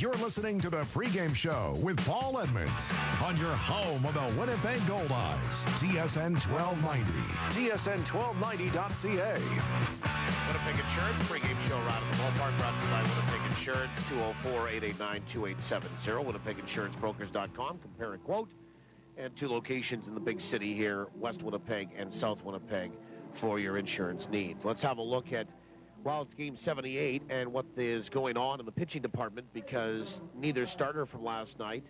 You're listening to the pregame show with Paul Edmonds on your home of the Winnipeg Goldeyes. TSN 1290. TSN1290.ca. Winnipeg Insurance pregame show around the ballpark brought to you by Winnipeg Insurance, 204-889-2870. WinnipegInsuranceBrokers.com. Compare and quote. And 2 locations in the big city here, West Winnipeg and South Winnipeg, for your insurance needs. Let's have a look at, well, it's game 78 and what is going on in the pitching department, because neither starter from last night,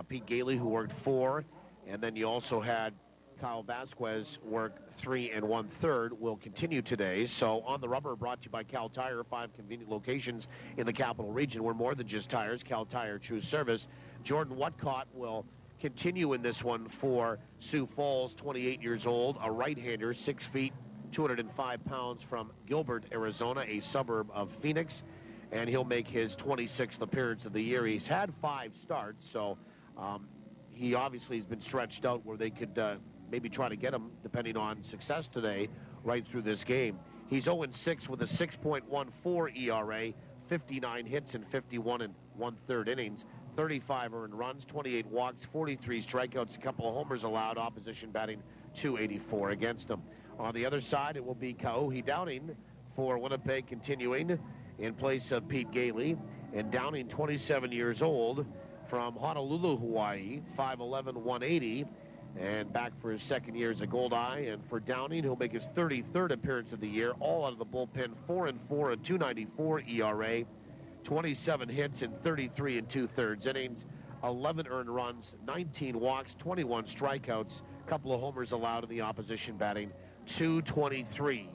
Pete Gailey, who worked 4, and then you also had Kyle Vasquez work 3 1/3, will continue today. So on the rubber, brought to you by Cal Tire, 5 convenient locations in the capital region. We're more than just tires. Cal Tire, true service. Jordan Whatcott will continue in this one for Sioux Falls, 28 years old, a right-hander, 6 feet, 205 pounds, from Gilbert, Arizona, a suburb of Phoenix, and he'll make his 26th appearance of the year. He's had 5 starts, so he obviously has been stretched out where they could maybe try to get him, depending on success today, right through this game. He's 0-6 with a 6.14 ERA, 59 hits in 51 1/3 innings. 35 earned runs, 28 walks, 43 strikeouts, a couple of homers allowed, opposition batting .284 against him. On the other side, it will be Kaohi Downing for Winnipeg, continuing in place of Pete Gailey. And Downing, 27 years old, from Honolulu, Hawaii, 5'11", 180, and back for his second year as a Goldeye. And for Downing, he'll make his 33rd appearance of the year, all out of the bullpen, 4-4, a .294 ERA. 27 hits in 33 2/3 innings, 11 earned runs, 19 walks, 21 strikeouts, a couple of homers allowed in the opposition batting, .223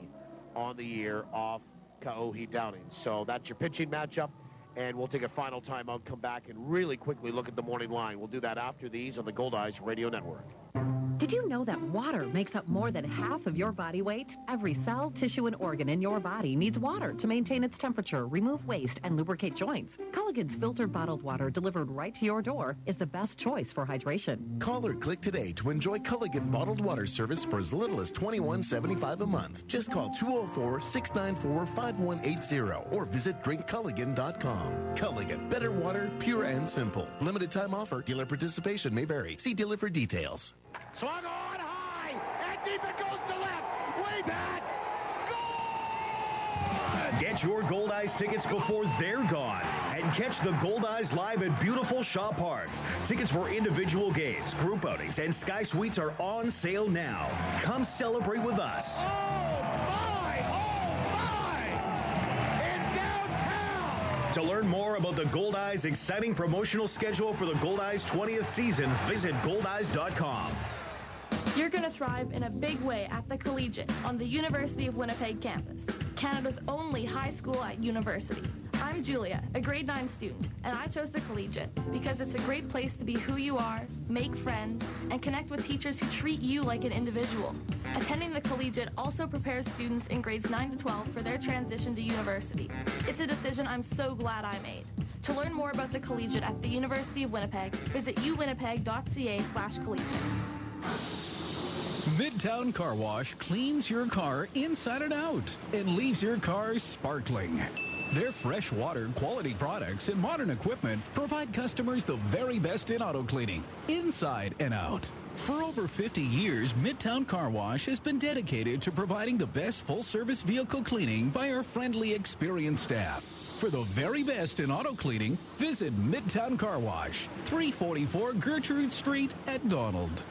on the year off Kaohi Downing. So that's your pitching matchup, and we'll take a final timeout, come back, and really quickly look at the morning line. We'll do that after these on the Goldeyes Radio Network. Did you know that water makes up more than half of your body weight? Every cell, tissue, and organ in your body needs water to maintain its temperature, remove waste, and lubricate joints. Culligan's filtered bottled water delivered right to your door is the best choice for hydration. Call or click today to enjoy Culligan bottled water service for as little as $21.75 a month. Just call 204-694-5180 or visit drinkculligan.com. Culligan, better water, pure and simple. Limited time offer. Dealer participation may vary. See dealer for details. Swung on high, and deep it goes to left. Way back. Gone! Get your Goldeyes tickets before they're gone and catch the Goldeyes live at beautiful Shaw Park. Tickets for individual games, group outings, and Sky Suites are on sale now. Come celebrate with us. Oh, my! In downtown! To learn more about the Goldeyes' exciting promotional schedule for the Goldeyes' 20th season, visit Goldeyes.com. You're going to thrive in a big way at the Collegiate on the University of Winnipeg campus, Canada's only high school at university. I'm Julia, a grade 9 student, and I chose the Collegiate because it's a great place to be who you are, make friends, and connect with teachers who treat you like an individual. Attending the Collegiate also prepares students in grades 9 to 12 for their transition to university. It's a decision I'm so glad I made. To learn more about the Collegiate at the University of Winnipeg, visit uwinnipeg.ca/collegiate. Midtown Car Wash cleans your car inside and out and leaves your car sparkling. Their fresh water, quality products, and modern equipment provide customers the very best in auto cleaning, inside and out. For over 50 years, Midtown Car Wash has been dedicated to providing the best full-service vehicle cleaning by our friendly, experienced staff. For the very best in auto cleaning, visit Midtown Car Wash, 344 Gertrude Street at Donald.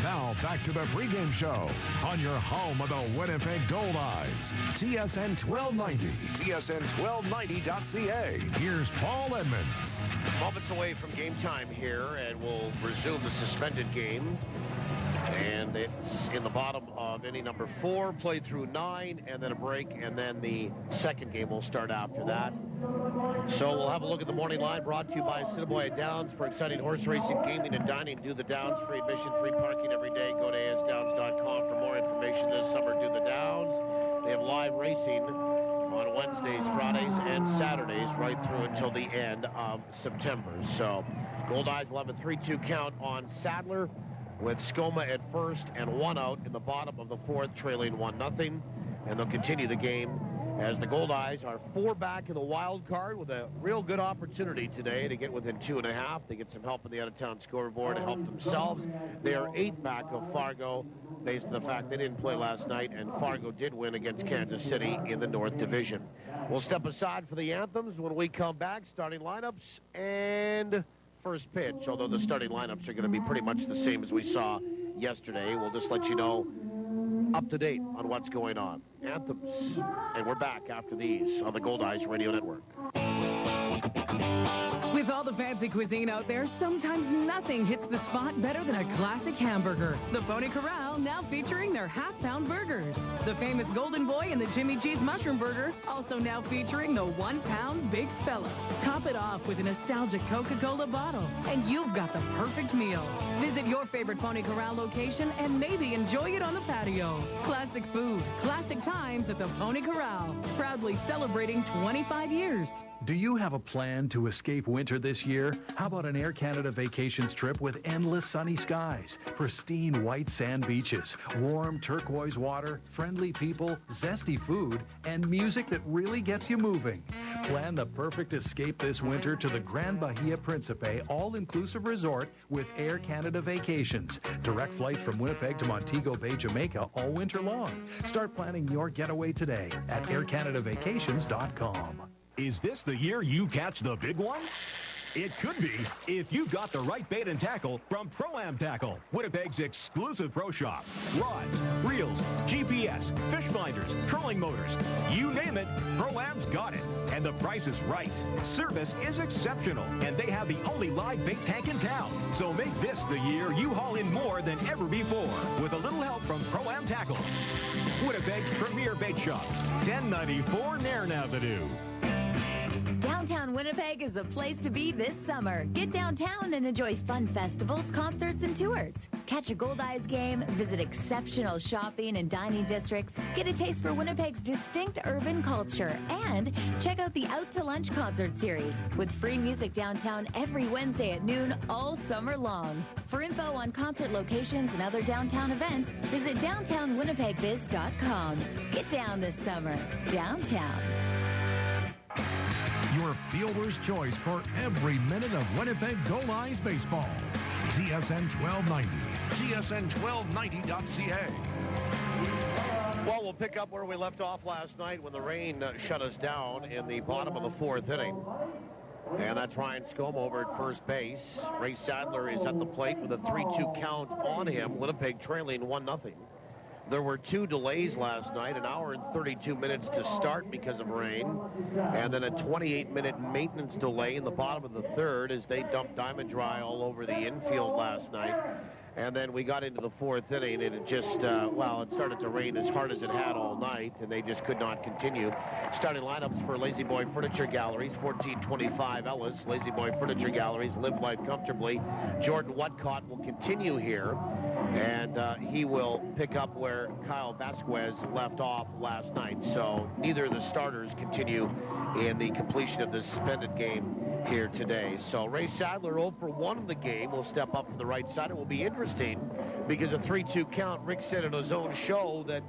Now back to the pregame show on your home of the Winnipeg Goldeyes. TSN 1290. TSN1290.ca. Here's Paul Edmonds. Moments away from game time here, and we'll resume the suspended game. And it's in the bottom of inning number 4, play through 9, and then a break, and then the second game will start after that. So we'll have a look at the morning line, brought to you by Assiniboia Downs for exciting horse racing, gaming, and dining. Do the Downs, free admission, free parking every day. Go to asdowns.com for more information this summer. Do the Downs. They have live racing on Wednesdays, Fridays, and Saturdays right through until the end of September. So Goldeyes will have a 3-2 count on Sadler, with Skoma at first and 1 out in the bottom of the 4th, trailing 1-0. And they'll continue the game as the Goldeyes are 4 back in the wild card with a real good opportunity today to get within 2.5. They get some help in the out-of-town scoreboard to help themselves. They are 8 back of Fargo based on the fact they didn't play last night, and Fargo did win against Kansas City in the North Division. We'll step aside for the anthems when we come back. Starting lineups and first pitch, although the starting lineups are going to be pretty much the same as we saw yesterday. We'll just let you know up to date on what's going on. Anthems, and we're back after these on the Goldeyes Radio Network. With all the fancy cuisine out there, sometimes nothing hits the spot better than a classic hamburger. The Pony Corral now featuring their half-pound burgers. The famous Golden Boy and the Jimmy G's Mushroom Burger also now featuring the 1-pound Big Fella. Top it off with a nostalgic Coca-Cola bottle, and you've got the perfect meal. Visit your favorite Pony Corral location and maybe enjoy it on the patio. Classic food, classic times at the Pony Corral. Proudly celebrating 25 years. Do you have a plan to escape winter this year? How about an Air Canada vacations trip with endless sunny skies, pristine white sand beaches, warm turquoise water, friendly people, zesty food, and music that really gets you moving? Plan the perfect escape this winter to the Grand Bahia Principe all-inclusive resort with Air Canada Vacations. Direct flights from Winnipeg to Montego Bay, Jamaica all winter long. Start planning your getaway today at aircanadavacations.com. Is this the year you catch the big one? It could be if you got the right bait and tackle from Pro-Am Tackle, Winnipeg's exclusive pro shop. Rods, reels, GPS, fish finders, trolling motors, you name it, Pro-Am's got it. And the price is right. Service is exceptional, and they have the only live bait tank in town. So make this the year you haul in more than ever before with a little help from Pro-Am Tackle, Winnipeg's premier bait shop, 1094 Nairn Avenue. Downtown Winnipeg is the place to be this summer. Get downtown and enjoy fun festivals, concerts, and tours. Catch a Goldeyes game, visit exceptional shopping and dining districts, get a taste for Winnipeg's distinct urban culture, and check out the Out to Lunch concert series with free music downtown every Wednesday at noon all summer long. For info on concert locations and other downtown events, visit downtownwinnipegbiz.com. Get down this summer. Downtown. Your fielder's choice for every minute of Winnipeg Goldeyes baseball. TSN 1290. TSN1290.ca. Well, we'll pick up where we left off last night when the rain shut us down in the bottom of the 4th inning. And that's Ryan Scoma over at first base. Ray Sadler is at the plate with a 3-2 count on him. Winnipeg trailing 1-0. There were 2 delays last night, an hour and 32 minutes to start because of rain, and then a 28-minute maintenance delay in the bottom of the 3rd as they dumped Diamond Dry all over the infield last night. And then we got into the 4th inning, and it just, it started to rain as hard as it had all night, and they just could not continue. Starting lineups for Lazy Boy Furniture Galleries, 1425 Ellis. Lazy Boy Furniture Galleries, live life comfortably. Jordan Whatcott will continue here, and he will pick up where Kyle Vasquez left off last night. So neither of the starters continue in the completion of the suspended game here today. So Ray Sadler 0 for 1 in the game will step up to the right side. It will be interesting because a 3-2 count, Rick said in his own show that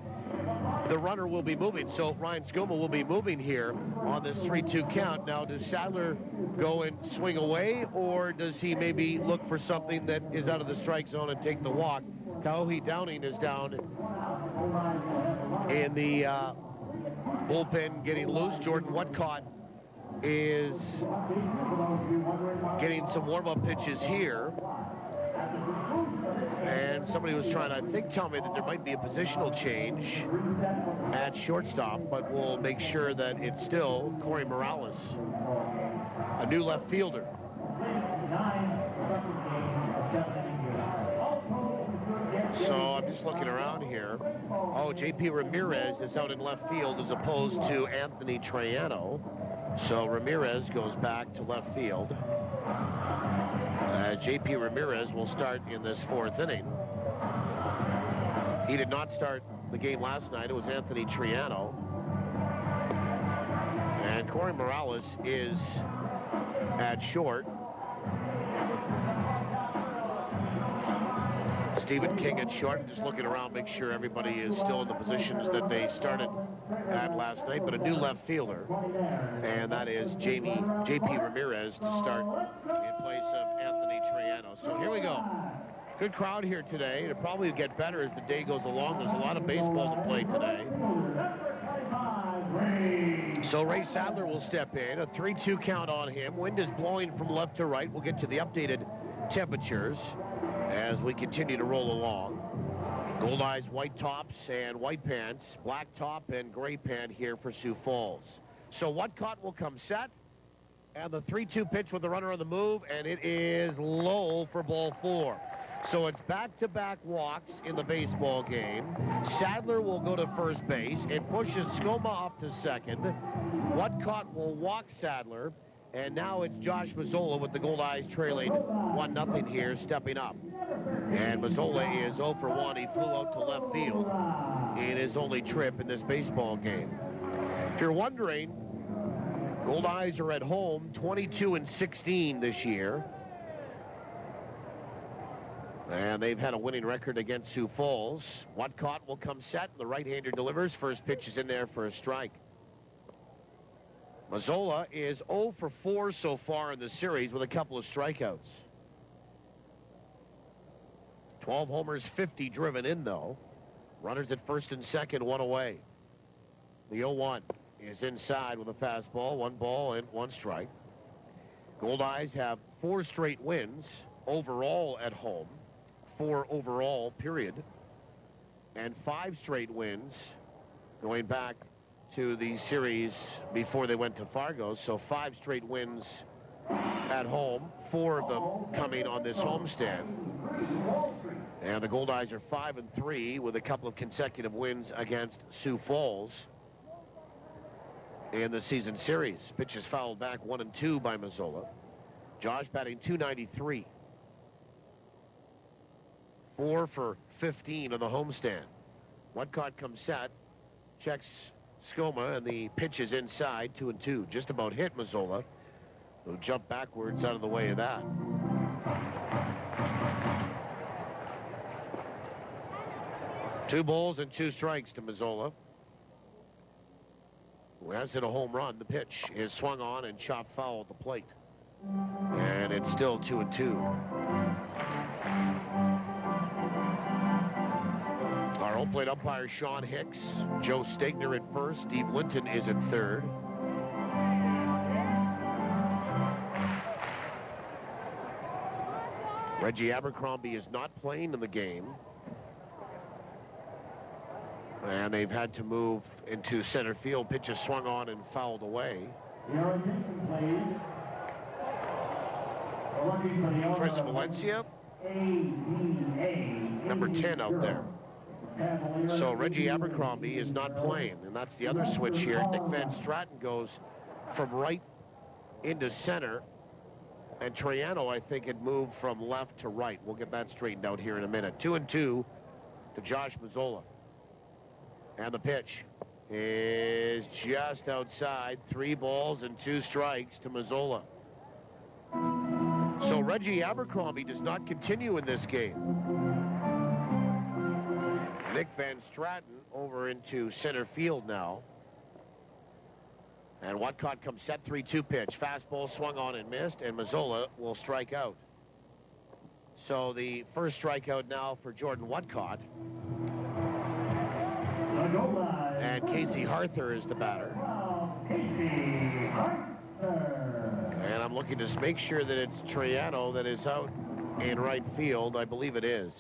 the runner will be moving. So Ryan Scoma will be moving here on this 3-2 count. Now, does Sadler go and swing away, or does he maybe look for something that is out of the strike zone and take the walk? Kaohi Downing is down in the bullpen getting loose. Jordan Whatcott is getting some warm-up pitches here. And somebody was trying to, I think, tell me that there might be a positional change at shortstop, but we'll make sure that it's still Corey Morales, a new left fielder. So I'm just looking around here. Oh, J.P. Ramirez is out in left field as opposed to Anthony Triano. So Ramirez goes back to left field. J.P. Ramirez will start in this 4th inning. He did not start the game last night. It was Anthony Triano. And Corey Morales is at short. Stephen King at short, just looking around, make sure everybody is still in the positions that they started at last night. But a new left fielder, and that is J.P. Ramirez to start in place of Anthony Triano. So here we go. Good crowd here today. It'll probably get better as the day goes along. There's a lot of baseball to play today. So Ray Sadler will step in. A 3-2 count on him. Wind is blowing from left to right. We'll get to the updated temperatures as we continue to roll along. Goldeyes white tops and white pants, black top and gray pant here for Sioux Falls. So Whatcott will come set, and the 3-2 pitch with the runner on the move, and it is low for ball 4. So it's back-to-back walks in the baseball game. Sadler will go to first base. It pushes Skoma off to second. Whatcott will walk Sadler. And now it's Josh Mazzola with the Goldeyes trailing 1-0 here, stepping up. And Mazzola is 0 for 1. He flew out to left field in his only trip in this baseball game. If you're wondering, Goldeyes are at home 22-16 this year. And they've had a winning record against Sioux Falls. Whatcott will come set. The right-hander delivers. First pitch is in there for a strike. Mazzola is 0 for 4 so far in the series with a couple of strikeouts. 12 homers, 50 driven in, though. Runners at first and second, 1 away. The 0-1 is inside with a fastball, 1 ball and 1 strike. Goldeyes have 4 straight wins overall at home. 4 overall, period. And 5 straight wins going back to the series before they went to Fargo. So 5 straight wins at home, 4 of them coming on this homestand. And the Goldeyes are 5-3 with a couple of consecutive wins against Sioux Falls in the season series. Pitch is fouled back 1-2 by Mazzola. Josh batting .293. 4 for 15 on the homestand. Whatcott comes set, checks Skoma, and the pitch is inside, 2-2. Just about hit Mazzola, who jumped backwards out of the way of that. Two balls and 2 strikes to Mazzola, who has hit a home run. The pitch is swung on and chopped foul at the plate. And it's still 2-2. Our home plate umpire, Sean Hicks. Joe Stegner at first. Steve Linton is at third. Reggie Abercrombie is not playing in the game. And they've had to move into center field. Pitch is swung on and fouled away. Chris Valencia, number 10 out there. So Reggie Abercrombie is not playing, and that's the other switch here. Nick Van Straten goes from right into center, and Triano, I think, had moved from left to right. We'll get that straightened out here in a minute. 2-2 to Josh Mazzola. And the pitch is just outside. 3 balls and 2 strikes to Mazzola. So Reggie Abercrombie does not continue in this game. Nick Van Straten over into center field now. And Whatcott comes set, 3-2 pitch. Fastball swung on and missed, and Mazzola will strike out. So the first strikeout now for Jordan Whatcott. And Casey Harther is the batter. And I'm looking to make sure that it's Triano that is out in right field. I believe it is.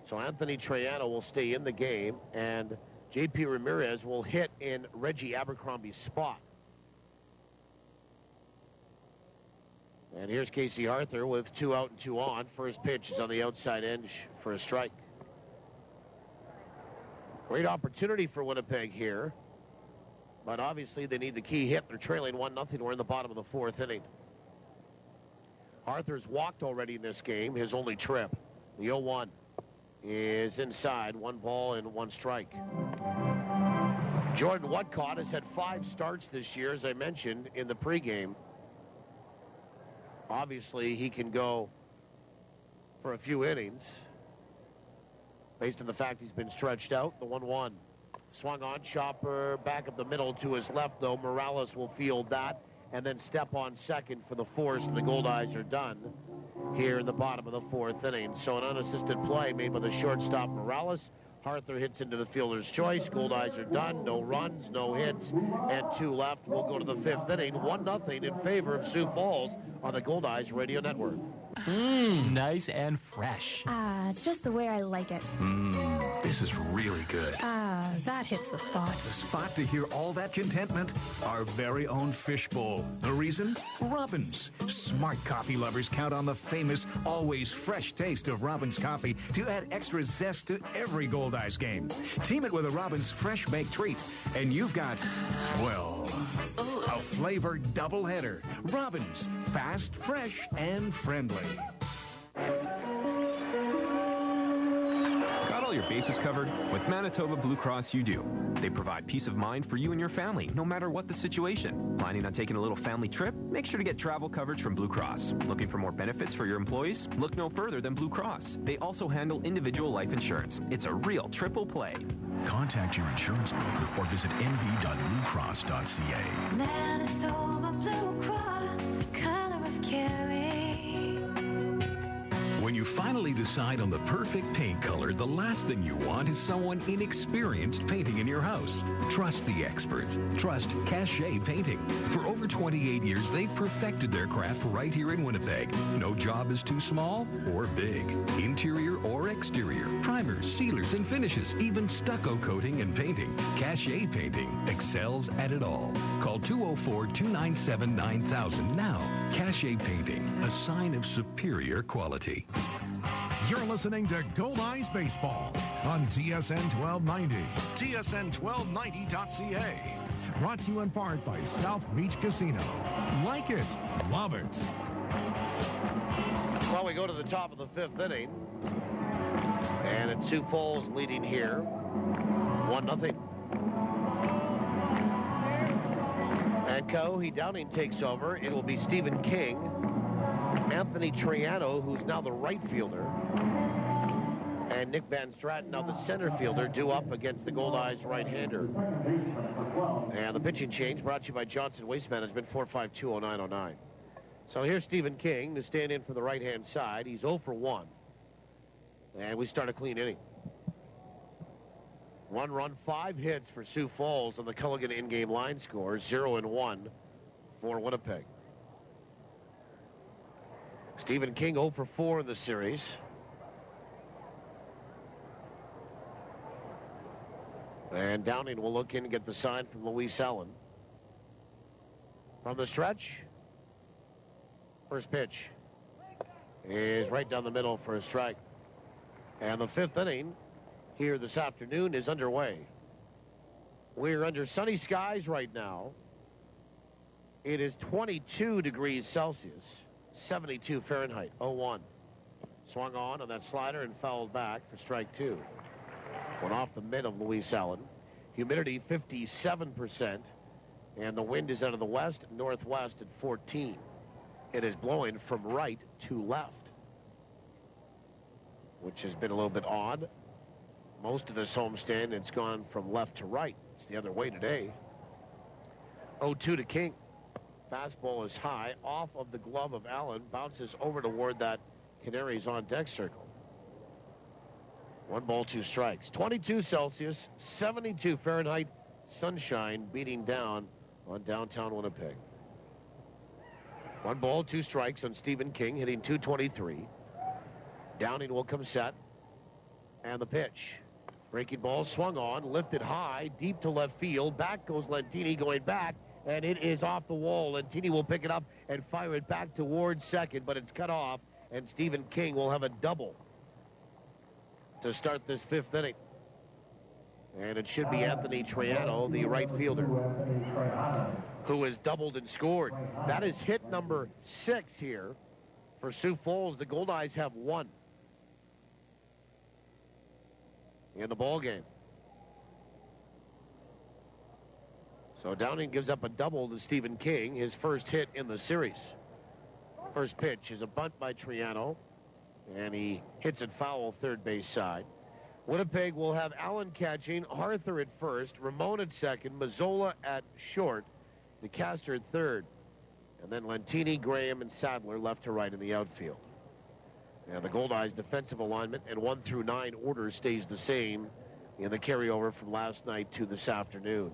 So Anthony Triano will stay in the game, and J.P. Ramirez will hit in Reggie Abercrombie's spot. And here's Casey Harther with 2 out and 2 on. First pitch is on the outside edge for a strike. Great opportunity for Winnipeg here. But obviously they need the key hit. They're trailing 1-0. We're in the bottom of the 4th inning. Harther's walked already in this game, his only trip. The 0-1 is inside, 1 ball and 1 strike. Jordan Whatcott has had 5 starts this year, as I mentioned in the pregame. Obviously, he can go for a few innings. based on the fact he's been stretched out. The 1-1. Swung on, Chopper back up the middle to his left, though. Morales will field that and then step on second for the force. The Goldeyes are done here in the bottom of the fourth inning. So an unassisted play made by the shortstop Morales. Harther hits into the fielder's choice. Goldeyes are done. No runs, no hits, and 2 left. We'll go to the fifth inning. 1-0 in favor of Sioux Falls on the Goldeyes Radio Network. Nice and fresh. Just the way I like it. This is really good. That hits the spot. The spot to hear all that contentment. Our very own fishbowl. The reason? Robins. Smart coffee lovers count on the famous, always fresh taste of Robins coffee to add extra zest to every Goldeyes game. Team it with a Robins fresh baked treat, and you've got, well, a flavored doubleheader. Robins. Fast, fresh, and friendly. Got all your bases covered? With Manitoba Blue Cross, you do. They provide peace of mind for you and your family, no matter what the situation. Planning on taking a little family trip? Make sure to get travel coverage from Blue Cross. Looking for more benefits for your employees? Look no further than Blue Cross. They also handle individual life insurance. It's a real triple play. Contact your insurance broker or visit nb.bluecross.ca. Manitoba Blue Cross, color of caring. When you finally decide on the perfect paint color, the last thing you want is someone inexperienced painting in your house. Trust the experts. Trust Cachet Painting. For over 28 years, they've perfected their craft right here in Winnipeg. No job is too small or big. Interior or exterior. Primers, sealers, and finishes. Even stucco coating and painting. Cachet Painting excels at it all. Call 204-297-9000 now. Cachet Painting, a sign of superior quality. You're listening to Goldeyes Baseball on TSN 1290, tsn1290.ca. Brought to you in part by South Beach Casino. Like it, love it. Well, we go to the top of the fifth inning, and it's Sioux Falls leading here, 1-0. And Downing takes over. It will be Stephen King, Anthony Triano, who's now the right fielder, and Nick Van Straten, now the center fielder, due up against the Goldeyes right-hander. And the pitching change brought to you by Johnson Waste Management, 4520909. So here's Stephen King to stand in for the right-hand side. He's 0 for 1. And we start a clean inning. 1 run, 5 hits for Sioux Falls on the Culligan in-game line score, 0-1 for Winnipeg. Stephen King 0 for 4 in the series. And Downing will look in and get the sign from Luis Allen. From the stretch, first pitch is right down the middle for a strike. And the fifth inning here this afternoon is underway. We're under sunny skies right now. It is 22 degrees Celsius, 72 Fahrenheit, 0-1. Swung on that slider and fouled back for strike 2. Went off the mid of Luis Allen. Humidity 57%, and the wind is out of the west, northwest at 14. It is blowing from right to left, which has been a little bit odd. Most of this homestand, it's gone from left to right. It's the other way today. 0-2 to King. Fastball is high, off of the glove of Allen, bounces over toward that Canaries on deck circle. 1 ball, 2 strikes. 22 Celsius, 72 Fahrenheit, sunshine beating down on downtown Winnipeg. 1 ball, 2 strikes on Stephen King, hitting .223. Downing will come set. And the pitch. Breaking ball swung on, lifted high, deep to left field. Back goes Lentini, going back, and it is off the wall. Lentini will pick it up and fire it back towards second, but it's cut off, and Stephen King will have a double to start this fifth inning. And it should be Anthony Triano, the right fielder, who has doubled and scored. That is hit number 6 here for Sioux Falls. The Goldeyes have 1 in the ball game. So Downing gives up a double to Stephen King, his first hit in the series. First pitch is a bunt by Triano, and he hits it foul third base side. Winnipeg will have Allen catching, Arthur at first, Ramon at second, Mazzola at short, DeCaster at third, and then Lentini, Graham, and Sadler left to right in the outfield. And the Goldeyes defensive alignment and 1 through 9 order stays the same in the carryover from last night to this afternoon.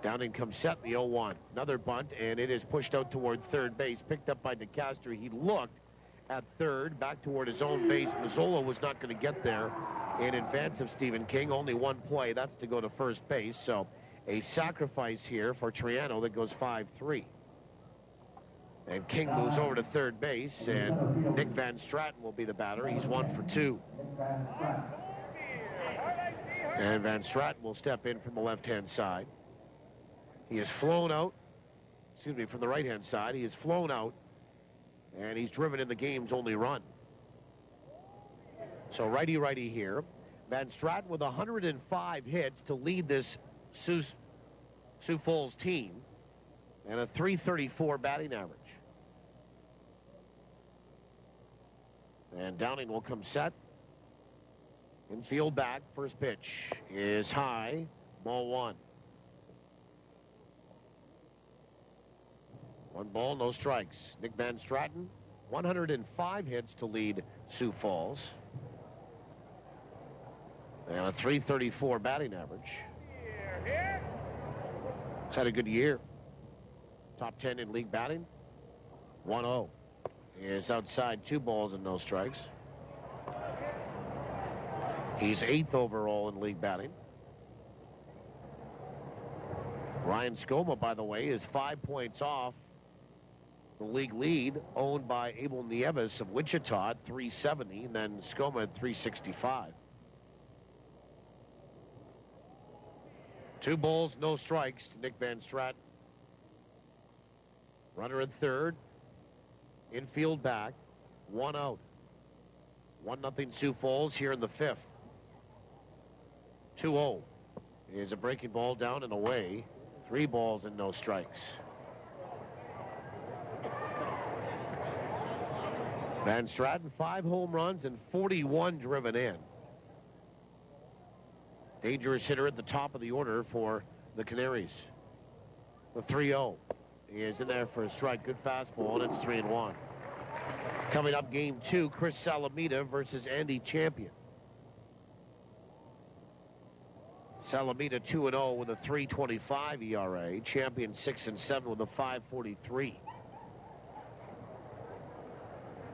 Downing comes set in the 0-1. Another bunt, and it is pushed out toward third base. Picked up by DeCaster. He looked at third, back toward his own base. Mazzola was not going to get there in advance of Stephen King. Only one play. That's to go to first base. So a sacrifice here for Triano that goes 5-3. And King moves over to third base, and Nick Van Straten will be the batter. He's 1 for 2. And Van Straten will step in from the left-hand side. He has flown out, from the right-hand side. He has flown out, and he's driven in the game's only run. So righty-righty here. Van Straten with 105 hits to lead this Sioux Falls team, and a .334 batting average. And Downing will come set. Infield back. First pitch is high. Ball 1. 1 ball, no strikes. Nick Van Straten, 105 hits to lead Sioux Falls. And a .334 batting average. He's had a good year. Top 10 in league batting. 1-0. He is outside, 2 balls and no strikes. He's 8th overall in league batting. Ryan Skoma, by the way, is 5 points off the league lead, owned by Abel Nieves of Wichita at .370, and then Skoma at .365. 2 balls, no strikes to Nick Van Straten. Runner at third. Infield back. 1 out. 1-0 Sioux Falls here in the 5th. 2-0 is a breaking ball down and away. 3 balls and no strikes. Van Straten, 5 home runs and 41 driven in. Dangerous hitter at the top of the order for the Canaries. The 3-0 is in there for a strike. Good fastball, and it's 3-1. Coming up, game 2, Chris Salamita versus Andy Champion. Salamita 2-0 with a .325 ERA. Champion 6-7 with a .543.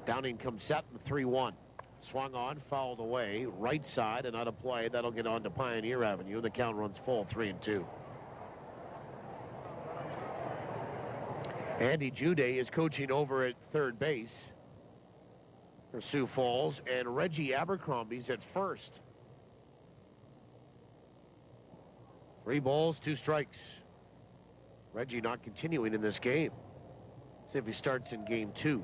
Downing comes set in the 3-1. Swung on, fouled away, right side and out of play. That'll get on to Pioneer Avenue. The count runs full, 3-2. Andy Jude is coaching over at third base for Sioux Falls, and Reggie Abercrombie's at first. 3 balls, 2 strikes. Reggie not continuing in this game. See if he starts in game 2.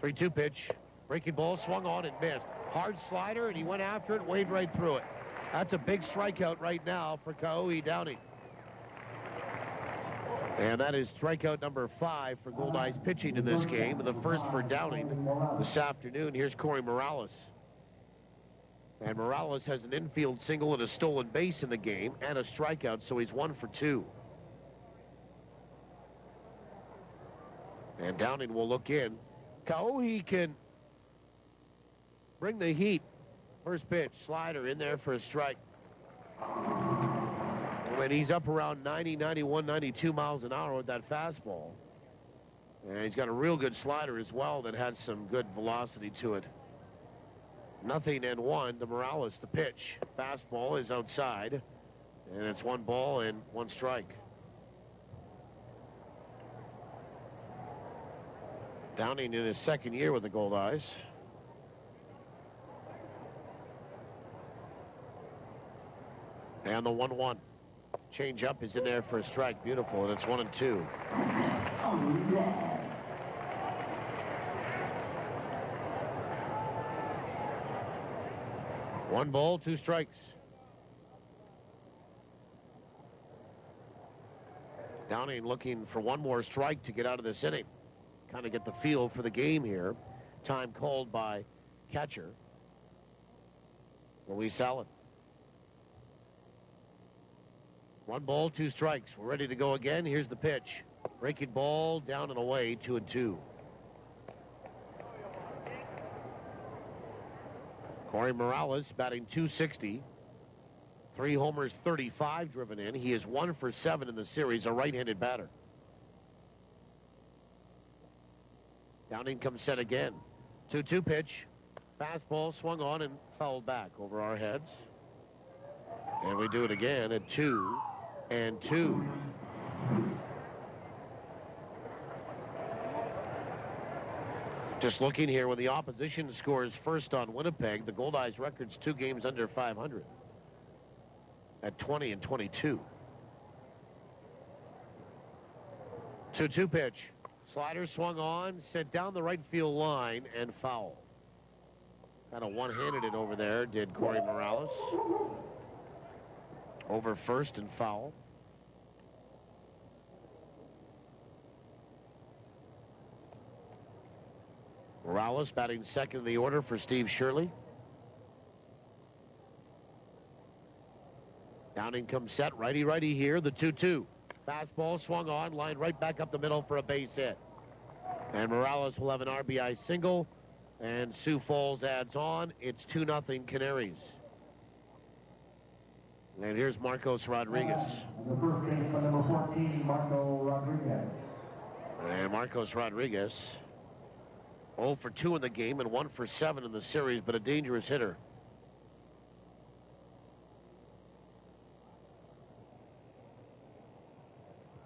3-2 pitch. Breaking ball, swung on and missed. Hard slider, and he went after it, waved right through it. That's a big strikeout right now for Kauhi Downing. And that is strikeout number 5 for Goldeyes pitching in this game. And the first for Downing this afternoon. Here's Corey Morales. And Morales has an infield single and a stolen base in the game and a strikeout, so he's 1 for 2. And Downing will look in. Kauhi can bring the heat. First pitch, slider in there for a strike. When he's up around 90, 91, 92 miles an hour with that fastball. And he's got a real good slider as well that has some good velocity to it. 0-1 to Morales, the pitch. Fastball is outside. And it's 1 ball and 1 strike. Downing in his second year with the Goldeyes. And the 1-1. Change up is in there for a strike. Beautiful, and it's 1-2. One ball, 2 strikes. Downing looking for 1 more strike to get out of this inning. Kind of get the feel for the game here. Time called by catcher. Luis Allen. 1 ball, 2 strikes. We're ready to go again. Here's the pitch. Breaking ball, down and away, 2-2. Corey Morales batting .260. 3 homers, 35 driven in. He is 1 for 7 in the series, a right-handed batter. Downing comes set again. 2-2 pitch. Fastball swung on and fouled back over our heads. And we do it again at 2-2. Just looking here, when the opposition scores first on Winnipeg, the Goldeyes record's 2 games under 500 at 20-22. 2-2 pitch. Slider swung on, sent down the right field line, and foul. Kind of one-handed it over there, did Corey Morales. Over first and foul. Morales batting second in the order for Steve Shirley. Downing comes set, righty-righty here, the 2-2. Fastball swung on, lined right back up the middle for a base hit. And Morales will have an RBI single, and Sioux Falls adds on. It's 2-0 Canaries. And here's Marcos Rodriguez. The first base for number 14, Marco Rodriguez. And Marcos Rodriguez, 0 for 2 in the game and 1 for 7 in the series, but a dangerous hitter.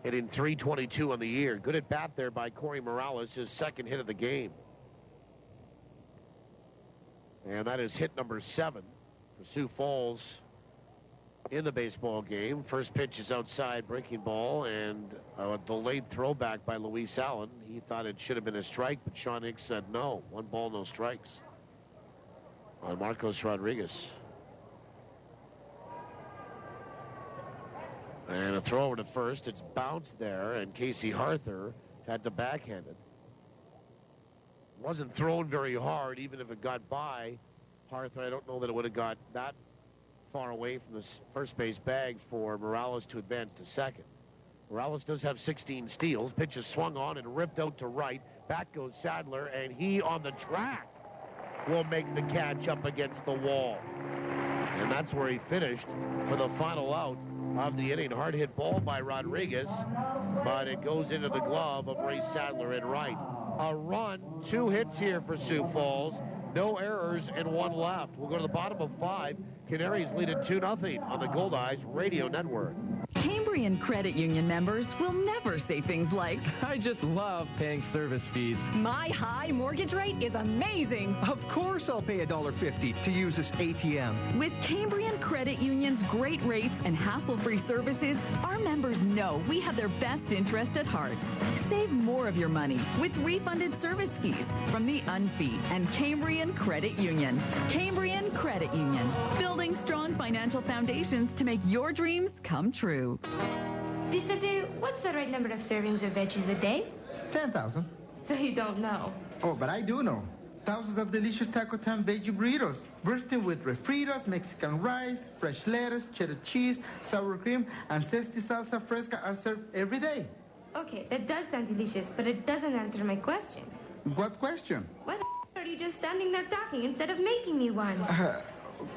Hitting .322 on the year. Good at bat there by Corey Morales, his second hit of the game. And that is hit number 7 for Sioux Falls in the baseball game. First pitch is outside, breaking ball, and a delayed throwback by Luis Allen. He thought it should have been a strike, but Sean Hicks said no. 1 ball, no strikes on Marcos Rodriguez. And a throw over to first. It's bounced there, and Casey Harther had to backhand it. Wasn't thrown very hard, even if it got by Harther. I don't know that it would have got that far away from the first base bag for Morales to advance to second. Morales does have 16 steals. Pitch is swung on and ripped out to right. Back goes Sadler, and he on the track will make the catch up against the wall. And that's where he finished for the final out of the inning. Hard hit ball by Rodriguez, but it goes into the glove of Ray Sadler in right. A run, 2 hits here for Sioux Falls. No errors and 1 left. We'll go to the bottom of 5. Canaries lead at 2-0 on the Goldeyes Radio Network. Cambrian Credit Union members will never say things like, I just love paying service fees. My high mortgage rate is amazing. Of course I'll pay $1.50 to use this ATM. With Cambrian Credit Union's great rates and hassle-free services, our members know we have their best interest at heart. Save more of your money with refunded service fees from the UNFI and Cambrian Credit Union. Cambrian Credit Union, building strong financial foundations to make your dreams come true. Vicente, what's the right number of servings of veggies a day? 10,000. So you don't know. Oh, but I do know. Thousands of delicious Taco Time veggie burritos, bursting with refritos, Mexican rice, fresh lettuce, cheddar cheese, sour cream, and zesty salsa fresca are served every day. Okay, that does sound delicious, but it doesn't answer my question. What question? Why the are you just standing there talking instead of making me one?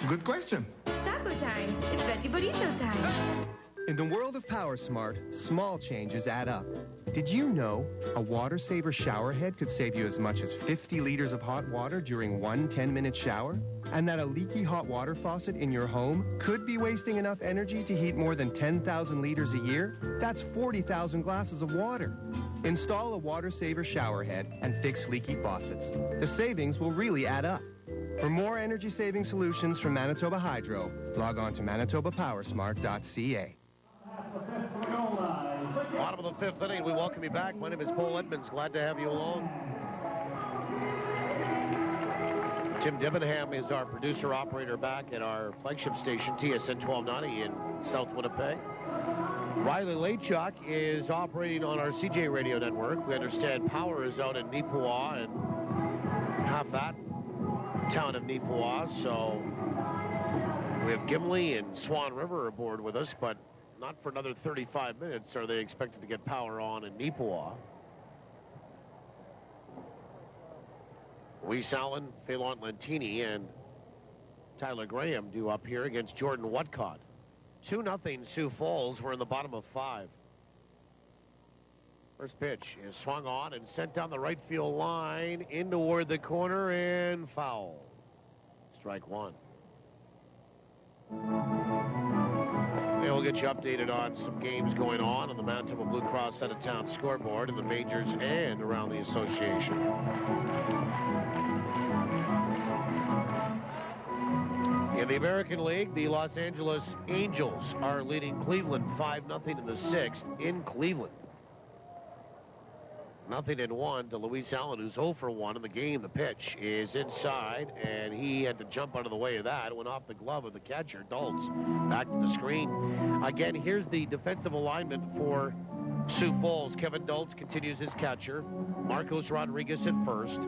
Good question. Taco time. It's veggie burrito time. In the world of PowerSmart, small changes add up. Did you know a water saver shower head could save you as much as 50 liters of hot water during one 10-minute shower? And that a leaky hot water faucet in your home could be wasting enough energy to heat more than 10,000 liters a year? That's 40,000 glasses of water. Install a water saver shower head and fix leaky faucets. The savings will really add up. For more energy-saving solutions from Manitoba Hydro, log on to manitobapowersmart.ca. Bottom of the 5th inning, we welcome you back. My name is Paul Edmonds. Glad to have you along. Jim Debenham is our producer-operator back at our flagship station, TSN 1290 in South Winnipeg. Riley Lachuk is operating on our CJ radio network. We understand power is out in Nipawa and half that town of Nipawa, so We have Gimli and Swan River aboard with us, but not for another 35 minutes are they expected to get power on in Neepawa. Louise Allen, Phelan Lentini, and Tyler Graham due up here against Jordan Whatcott. 2-0 Sioux Falls. We're in the bottom of 5. First pitch is swung on and sent down the right field line in toward the corner and foul. Strike one. And we'll get you updated on some games going on the Manitoba Blue Cross out-of-town scoreboard in the majors and around the association. In the American League, the Los Angeles Angels are leading Cleveland 5-0 in the 6th in Cleveland. 0-1 to Luis Allen, who's 0 for 1 in the game. The pitch is inside, and he had to jump out of the way of that. It went off the glove of the catcher, Dultz. Back to the screen. Again, here's the defensive alignment for Sioux Falls. Kevin Dultz continues his catcher. Marcos Rodriguez at first.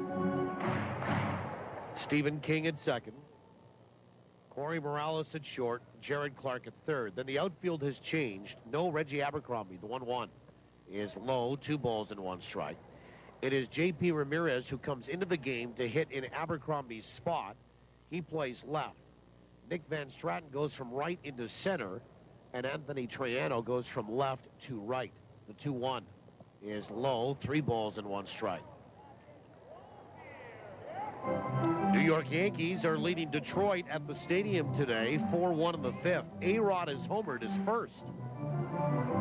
Stephen King at second. Corey Morales at short. Jared Clark at third. Then the outfield has changed. No Reggie Abercrombie, the 1-1. Is low, 2 balls and 1 strike. It is J.P. Ramirez who comes into the game to hit in Abercrombie's spot. He plays left. Nick Van Straten goes from right into center, and Anthony Triano goes from left to right. The 2-1 is low, 3 balls and 1 strike. New York Yankees are leading Detroit at the stadium today, 4-1 in the 5th. A-Rod is homered his first,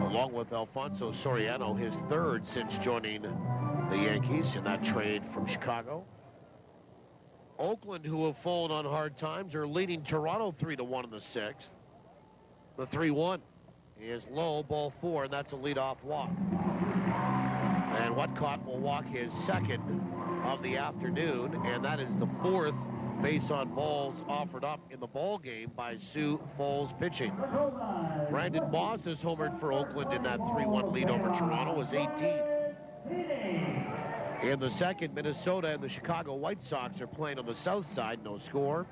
along with Alfonso Soriano, his third since joining the Yankees in that trade from Chicago. Oakland, who have fallen on hard times, are leading Toronto 3-1 in the 6th. The 3-1 is low, ball 4, and that's a leadoff walk. And Whatcott will walk his second of the afternoon, and that is the 4th base on balls offered up in the ball game by Sioux Falls pitching. Brandon Moss has homered for Oakland in that 3-1 lead over Toronto, was 18. In the second, Minnesota and the Chicago White Sox are playing on the south side, no score.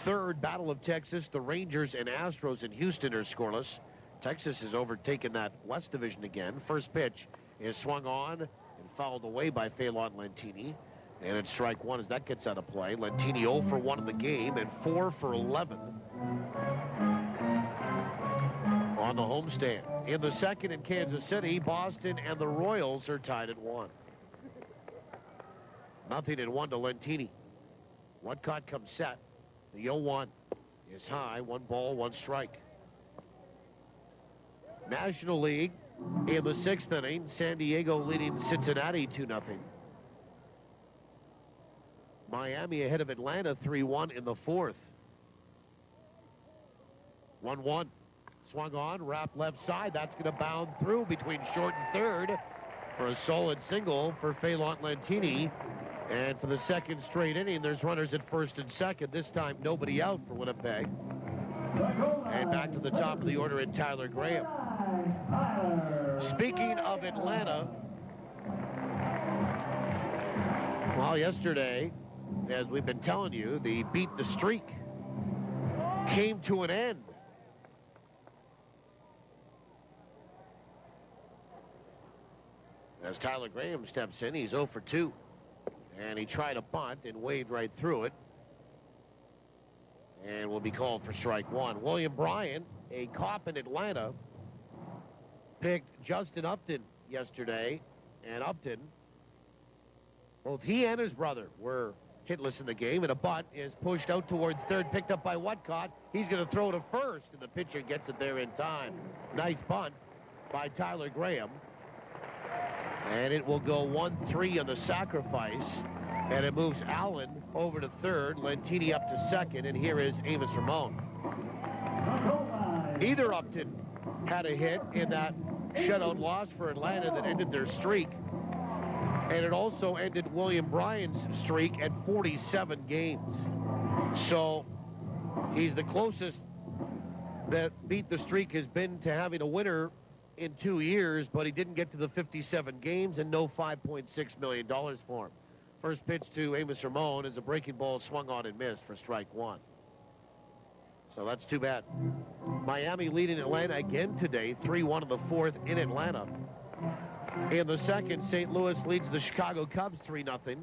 Third, Battle of Texas, the Rangers and Astros in Houston are scoreless. Texas has overtaken that West Division again. First pitch is swung on and fouled away by Phelan Lentini. And it's strike one as that gets out of play. Lentini 0 for 1 in the game and 4 for 11 on the homestand. In the second in Kansas City, Boston and the Royals are tied at 1. 0-1 to Lentini. Whatcott comes set. The 0-1 is high. 1 ball, 1 strike. National League in the 6th inning, San Diego leading Cincinnati 2-0. Miami ahead of Atlanta 3-1 in the 4th. 1-1. Swung on, wrapped left side. That's going to bound through between short and third for a solid single for Phelan Lentini. And for the second straight inning, there's runners at first and second. This time, nobody out for Winnipeg. And back to the top of the order in Tyler Graham. Speaking of Atlanta, well, yesterday, as we've been telling you, the beat the streak came to an end. As Tyler Graham steps in, he's 0 for 2. And he tried a bunt and waved right through it. And will be called for strike 1. William Bryan, a cop in Atlanta, picked Justin Upton yesterday. And Upton, both he and his brother were hitless in the game, and a bunt is pushed out toward third, picked up by Whatcott. He's going to throw to first, and the pitcher gets it there in time. Nice bunt by Tyler Graham. And it will go 1-3 on the sacrifice, and it moves Allen over to third, Lentini up to second, and here is Amos Ramon. Either Upton had a hit in that shutout loss for Atlanta that ended their streak, and it also ended William Bryan's streak at 47 games. So he's the closest that beat the streak has been to having a winner in 2 years, but he didn't get to the 57 games and no $5.6 million for him. First pitch to Amos Ramon is a breaking ball swung on and missed for strike 1. So that's too bad. Miami leading Atlanta again today, 3-1 in the fourth in Atlanta. In the second, St. Louis leads the Chicago Cubs 3-0.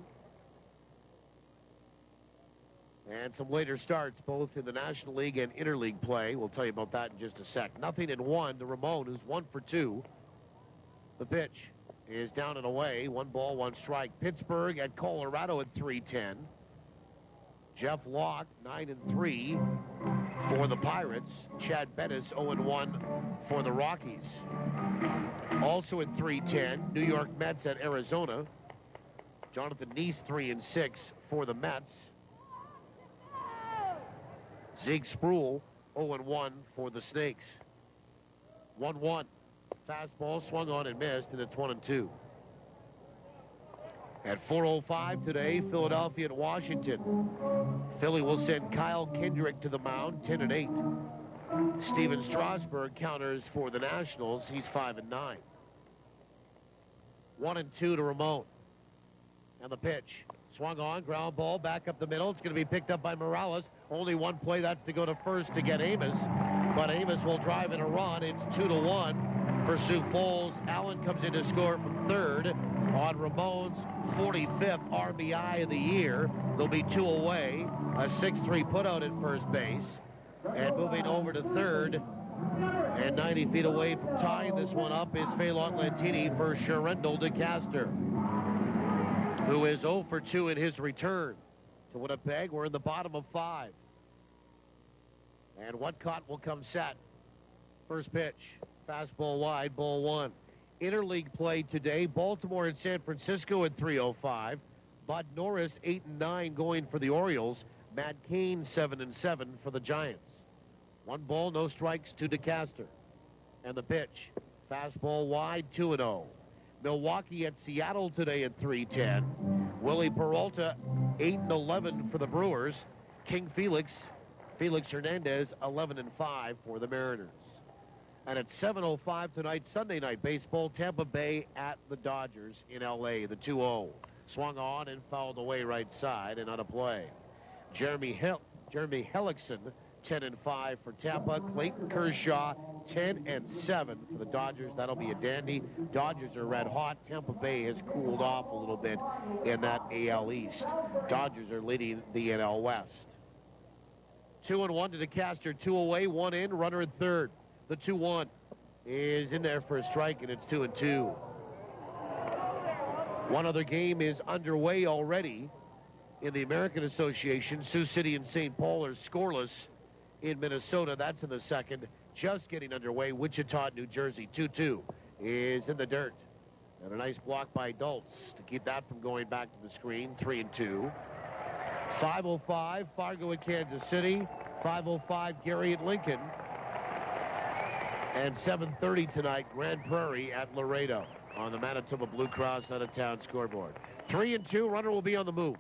And some later starts, both in the National League and Interleague play. We'll tell you about that in just a sec. 0-1 to Ramon, who's 1 for 2. The pitch is down and away. 1 ball, 1 strike. Pittsburgh at Colorado at 3-10. Jeff Locke, 9-3 for the Pirates. Chad Bettis, 0-1 for the Rockies. Also at 3-10, New York Mets at Arizona. Jonathan Neese, 3-6 for the Mets. Zeke Sproul, 0-1 for the Snakes. 1-1. Fastball swung on and missed, and it's 1-2. At 4:05 today, Philadelphia and Washington. Philly will send Kyle Kendrick to the mound, 10-8. Steven Strasburg counters for the Nationals. He's 5-9. 1-2 to Ramon. And the pitch. Swung on, ground ball, back up the middle. It's going to be picked up by Morales. Only one play, that's to go to first to get Amos. But Amos will drive in a run. It's 2-1 for Sioux Falls. Allen comes in to score from third on Ramon's 45th RBI of the year. They'll be 2 away. A 6-3 putout at first base. And moving over to third. And 90 feet away from tying this one up is Phelan Lantini for Sherendel DeCaster, who is 0 for 2 in his return to Winnipeg. We're in the bottom of 5. And Whatcott will come set. First pitch. Fastball wide, ball 1. Interleague play today. Baltimore and San Francisco at 3:05. Bud Norris 8-9 going for the Orioles. Matt Cain 7-7 for the Giants. 1 ball, no strikes to DeCaster. And the pitch. Fastball wide, 2-0. Milwaukee at Seattle today at 3:10. Willie Peralta 8-11 for the Brewers. King Felix Hernandez 11-5 for the Mariners. And at 7:05 tonight, Sunday night baseball, Tampa Bay at the Dodgers in L.A., the 2-0. Swung on and fouled away right side and on a play. Jeremy Hellickson, 10-5 for Tampa. Clayton Kershaw, 10-7 for the Dodgers. That'll be a dandy. Dodgers are red hot. Tampa Bay has cooled off a little bit in that AL East. Dodgers are leading the NL West. 2-1 to DeCaster, 2 away, 1 in, runner at third. The 2-1 is in there for a strike, and it's 2-2. One other game is underway already in the American Association. Sioux City and St. Paul are scoreless in Minnesota. That's in the second. Just getting underway. Wichita, New Jersey, 2-2 is in the dirt. And a nice block by Dultz to keep that from going back to the screen. 3-2. 5:05, Fargo at Kansas City. 5:05, Gary at Lincoln. And 7:30 tonight, Grand Prairie at Laredo on the Manitoba Blue Cross out-of-town scoreboard. 3-2, runner will be on the move.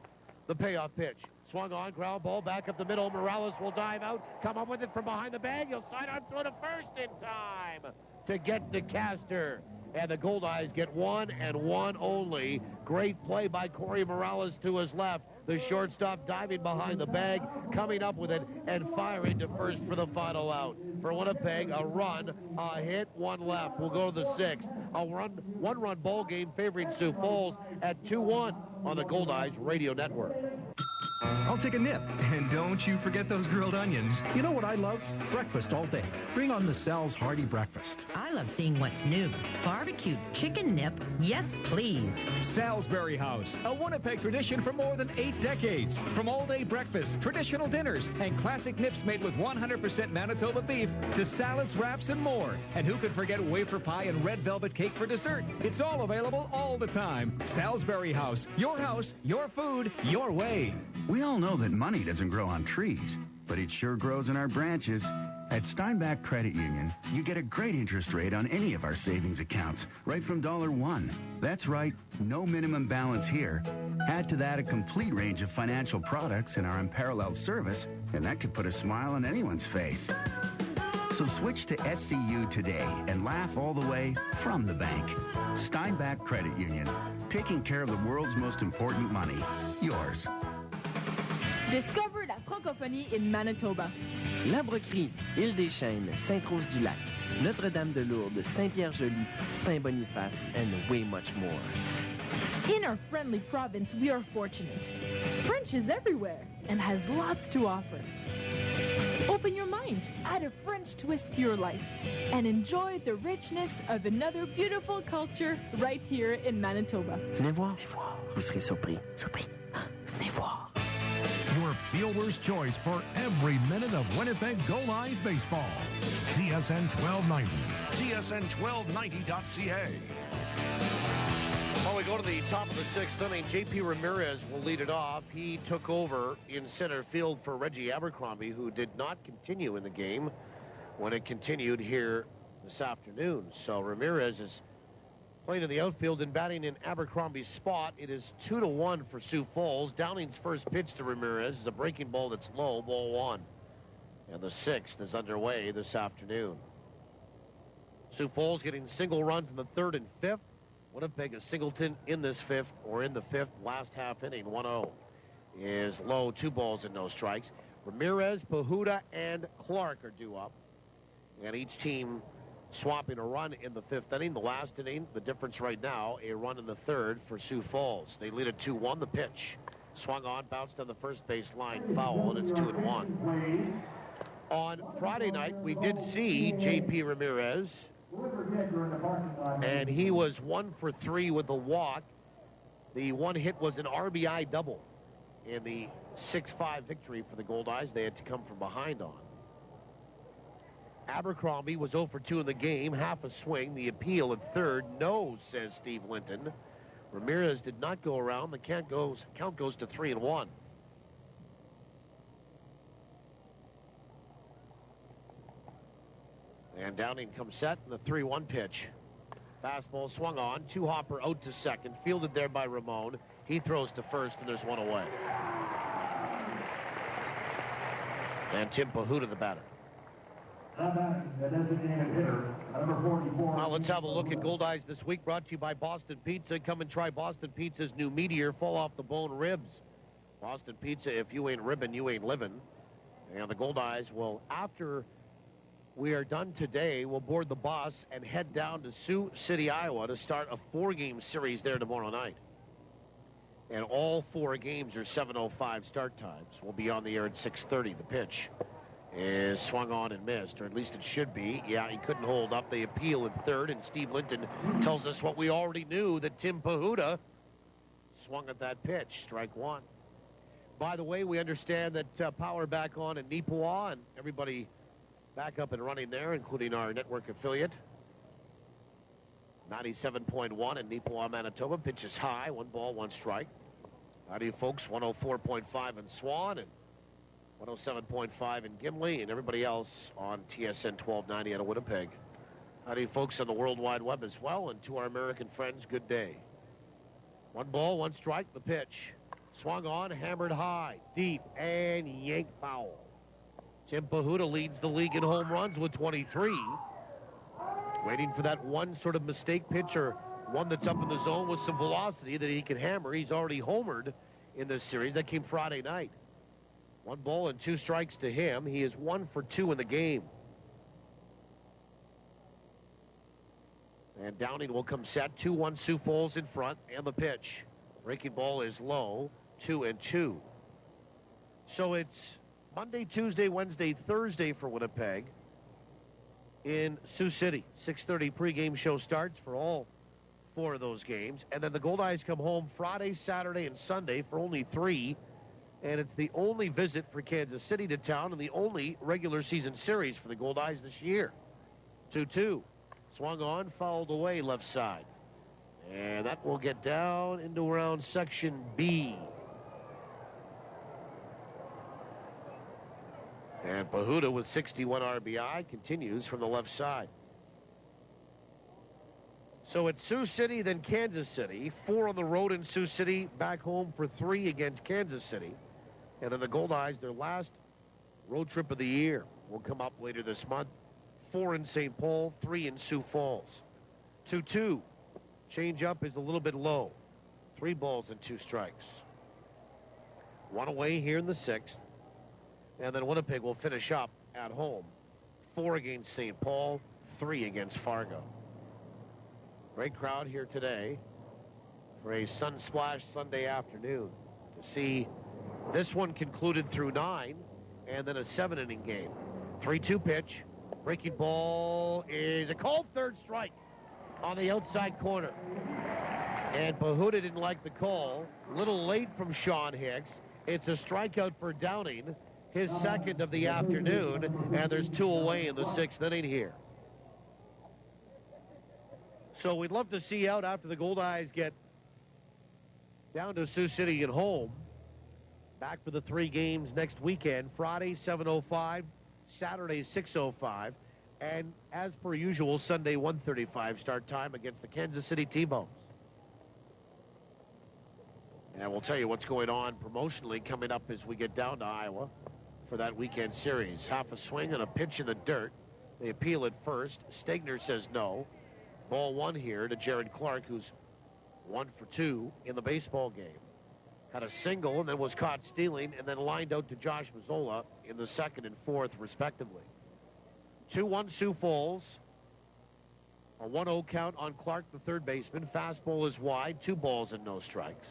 The payoff pitch. Swung on, ground ball, back up the middle. Morales will dive out, come up with it from behind the bag. He'll side on throw to first in time to get DeCaster. And the Goldeyes get 1 and 1 only. Great play by Corey Morales to his left. The shortstop diving behind the bag, coming up with it, and firing to first for the final out. For Winnipeg, a run, a hit, 1 left. We'll go to the 6th. A one-run ball game favoring Sioux Falls at 2-1 on the Goldeyes Radio Network. I'll take a nip. And don't you forget those grilled onions. You know what I love? Breakfast all day. Bring on the Sal's Hearty Breakfast. I love seeing what's new. Barbecue chicken nip. Yes, please. Salisbury House, a Winnipeg tradition for more than 8 decades. From all-day breakfasts, traditional dinners, and classic nips made with 100% Manitoba beef to salads, wraps, and more. And who could forget wafer pie and red velvet cake for dessert? It's all available all the time. Salisbury House, your food, your way. We all know that money doesn't grow on trees, but it sure grows in our branches. At Steinbach Credit Union, you get a great interest rate on any of our savings accounts, right from $1. That's right, no minimum balance here. Add to that a complete range of financial products and our unparalleled service, and that could put a smile on anyone's face. So switch to SCU today and laugh all the way from the bank. Steinbach Credit Union, taking care of the world's most important money, yours. Discover la francophonie in Manitoba. L'Abrequerie, Île-des-Chênes, Sainte-Rose-du-Lac, Notre-Dame-de-Lourdes, Saint-Pierre-Joli, Saint-Boniface, and way much more. In our friendly province, we are fortunate. French is everywhere and has lots to offer. Open your mind, add a French twist to your life, and enjoy the richness of another beautiful culture right here in Manitoba. Venez voir. Vous serez surpris. Surpris. Venez voir. Your fielder's choice for every minute of Winnipeg Goldeyes baseball. TSN 1290. TSN1290.ca. Well, we go to the top of the sixth inning. J.P. Ramirez will lead it off. He took over in center field for Reggie Abercrombie, who did not continue in the game when it continued here this afternoon. So Ramirez is playing in the outfield and batting in Abercrombie's spot. It is 2-1 for Sioux Falls. Downing's first pitch to Ramirez is a breaking ball that's low, ball one. And the sixth is underway this afternoon. Sioux Falls getting single runs in the third and fifth. Winnipeg a singleton in this fifth, or in the fifth, last half inning. 1-0 is low, 2 balls and no strikes. Ramirez, Pahuda, and Clark are due up. And each team swapping a run in the fifth inning. The last inning, the difference right now, a run in the third for Sioux Falls. They lead it 2-1. The pitch swung on, bounced on the first base line, foul, and it's 2-1. On Friday night, we did see J.P. Ramirez, and he was 1 for 3 with a walk. The one hit was an RBI double in the 6-5 victory for the Goldeyes. They had to come from behind on. Abercrombie was 0 for 2 in the game, half a swing. The appeal at third, no, says Steve Linton. Ramirez did not go around. The count goes to 3-1. And Downing comes set in the 3-1 pitch. Fastball swung on. Two-hopper out to second. Fielded there by Ramon. He throws to first, and there's one away. And Tim Pahuda, the batter. Now let's have a look at Goldeyes this week, brought to you by Boston Pizza. Come and try Boston Pizza's new Meteor fall-off-the-bone ribs. Boston Pizza, if you ain't ribbing, you ain't living. And the Goldeyes will, after we are done today, we'll board the bus and head down to Sioux City, Iowa to start a 4-game series there tomorrow night. And all 4 games are 7:05 start times. We'll be on the air at 6:30. The pitch is swung on and missed, or at least it should be. Yeah, he couldn't hold up. They appeal at third, and Steve Linton tells us what we already knew, that Tim Pahuda swung at that pitch. Strike one. By the way, we understand that power back on in Nipawa, and everybody back up and running there, including our network affiliate. 97.1 in Nipawa, Manitoba. Pitch is high. 1 ball, 1 strike. How do you folks? 104.5 in Swan and 107.5 in Gimli, and everybody else on TSN 1290 out of Winnipeg. How do you folks on the World Wide Web as well? And to our American friends, good day. 1 ball, 1 strike. The pitch swung on, hammered high, deep, and yanked foul. Tim Pahuda leads the league in home runs with 23. Waiting for that one sort of mistake pitch, or one that's up in the zone with some velocity that he can hammer. He's already homered in this series. That came Friday night. 1 ball and 2 strikes to him. He is 1 for 2 in the game. And Downing will come set. 2-1 Sioux Falls in front, and the pitch. Breaking ball is low. 2-2. So it's Monday, Tuesday, Wednesday, Thursday for Winnipeg in Sioux City. 6:30 pregame show starts for all 4 of those games. And then the Goldeyes come home Friday, Saturday, and Sunday for only 3. And it's the only visit for Kansas City to town and the only regular season series for the Goldeyes this year. 2-2. Swung on, fouled away left side. And that will get down into around section B. And Pahuda with 61 RBI continues from the left side. So it's Sioux City, then Kansas City. 4 on the road in Sioux City, back home for 3 against Kansas City. And then the Goldeyes, their last road trip of the year, will come up later this month. 4 in St. Paul, 3 in Sioux Falls. 2-2. Change up is a little bit low. 3 balls and 2 strikes. 1 away here in the 6th. And then Winnipeg will finish up at home. 4 against St. Paul, 3 against Fargo. Great crowd here today for a sun-splashed Sunday afternoon to see this one concluded through 9 and then a 7-inning game. 3-2 pitch. Breaking ball is a called third strike on the outside corner. And Bahuta didn't like the call. A little late from Sean Hicks. It's a strikeout for Downing, his second of the afternoon, and there's 2 away in the 6th inning here. So we'd love to see out after the Goldeyes get down to Sioux City at home. Back for the 3 games next weekend. Friday, 7:05. Saturday, 6:05. And as per usual, Sunday, 1:35 start time against the Kansas City T-Bones. And we'll tell you what's going on promotionally coming up as we get down to Iowa for that weekend series. Half a swing and a pitch in the dirt. They appeal it first. Stegner says no. Ball 1 here to Jared Clark, who's 1 for 2 in the baseball game. Had a single and then was caught stealing and then lined out to Josh Mazzola in the 2nd and 4th, respectively. 2-1 Sioux Falls. A 1-0 count on Clark, the third baseman. Fastball is wide. 2 balls and no strikes.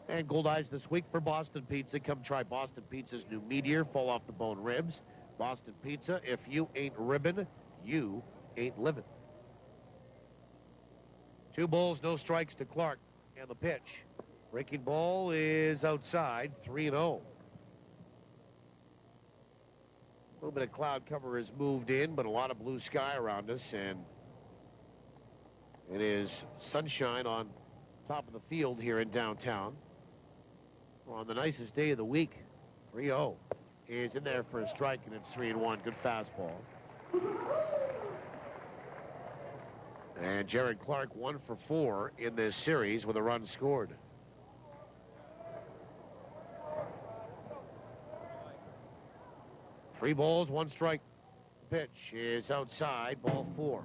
And Goldeyes this week for Boston Pizza. Come try Boston Pizza's new Meteor fall off the bone ribs. Boston Pizza, if you ain't ribbon, you ain't living. 2 balls, no strikes to Clark. And the pitch. Breaking ball is outside, 3-0. A little bit of cloud cover has moved in, but a lot of blue sky around us, and it is sunshine on top of the field here in downtown. Well, on the nicest day of the week, 3-0 is in there for a strike, and it's 3-1. Good fastball. And Jared Clark 1 for 4 in this series with a run scored. Three balls, 1 strike. Pitch is outside, ball 4.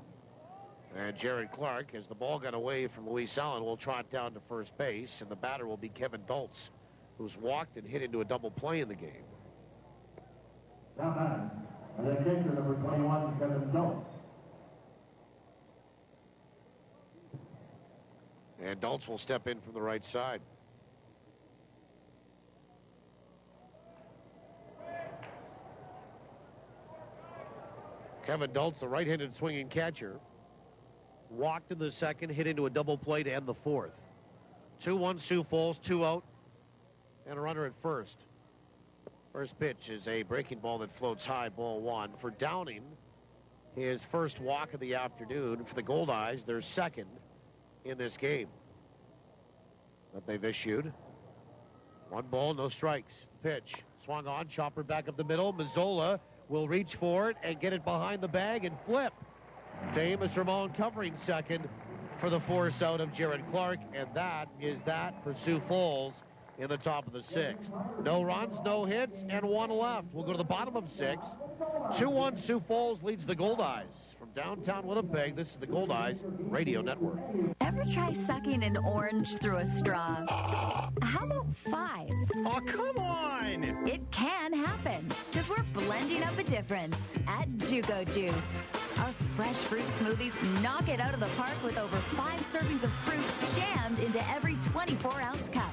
And Jared Clark, as the ball got away from Luis Allen, will trot down to first base, and the batter will be Kevin Dultz, who's walked and hit into a double play in the game. Down 9. And then catcher number 21, Kevin Dultz. And Dultz will step in from the right side. Kevin Dultz, the right-handed swinging catcher, walked in the 2nd, hit into a double play to end the 4th. 2-1 Sioux Falls, 2 out, and a runner at first. First pitch is a breaking ball that floats high, ball 1. For Downing, his first walk of the afternoon. For the Goldeyes, their 2nd in this game that they've issued. 1 ball, no strikes. Pitch, swung on, chopper back up the middle. Mazzola will reach for it and get it behind the bag and flip. To Amos Ramon covering second for the force out of Jared Clark, and that is that for Sioux Falls in the top of the 6th. No runs, no hits, and 1 left. We'll go to the bottom of 6. 2-1 Sioux Falls leads the Goldeyes. From downtown Winnipeg, this is the Goldeyes Radio Network. Ever try sucking an orange through a straw? How about 5? Oh, come on! It can happen, because we're blending up a difference at Jugo Juice. Our fresh fruit smoothies knock it out of the park with over 5 servings of fruit jammed into every 24-ounce cup.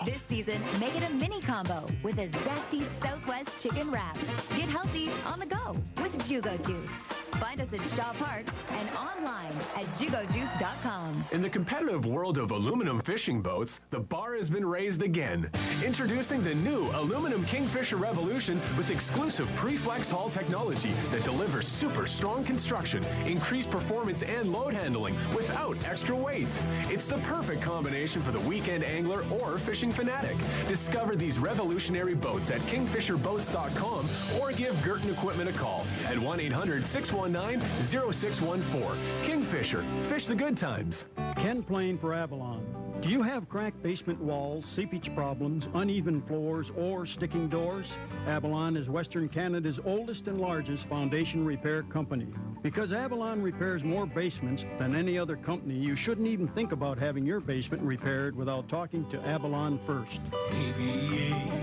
This season, make it a mini combo with a zesty Southwest chicken wrap. Get healthy on the go with Jugo Juice. Find us at Shaw Park and online at jugojuice.com. In the competitive world of aluminum fishing boats, the bar has been raised again. Introducing the new aluminum Kingfisher Revolution with exclusive pre-flex hull technology that delivers super strong construction, increased performance, and load handling without extra weight. It's the perfect combination for the weekend angler or fishing fanatic. Discover these revolutionary boats at kingfisherboats.com or give Girton Equipment a call at 1-800-619-0614. Kingfisher, fish the good times. Ken Plain for Avalon. Do you have cracked basement walls, seepage problems, uneven floors, or sticking doors? Avalon is Western Canada's oldest and largest foundation repair company. Because Avalon repairs more basements than any other company, you shouldn't even think about having your basement repaired without talking to Avalon first. AVALON,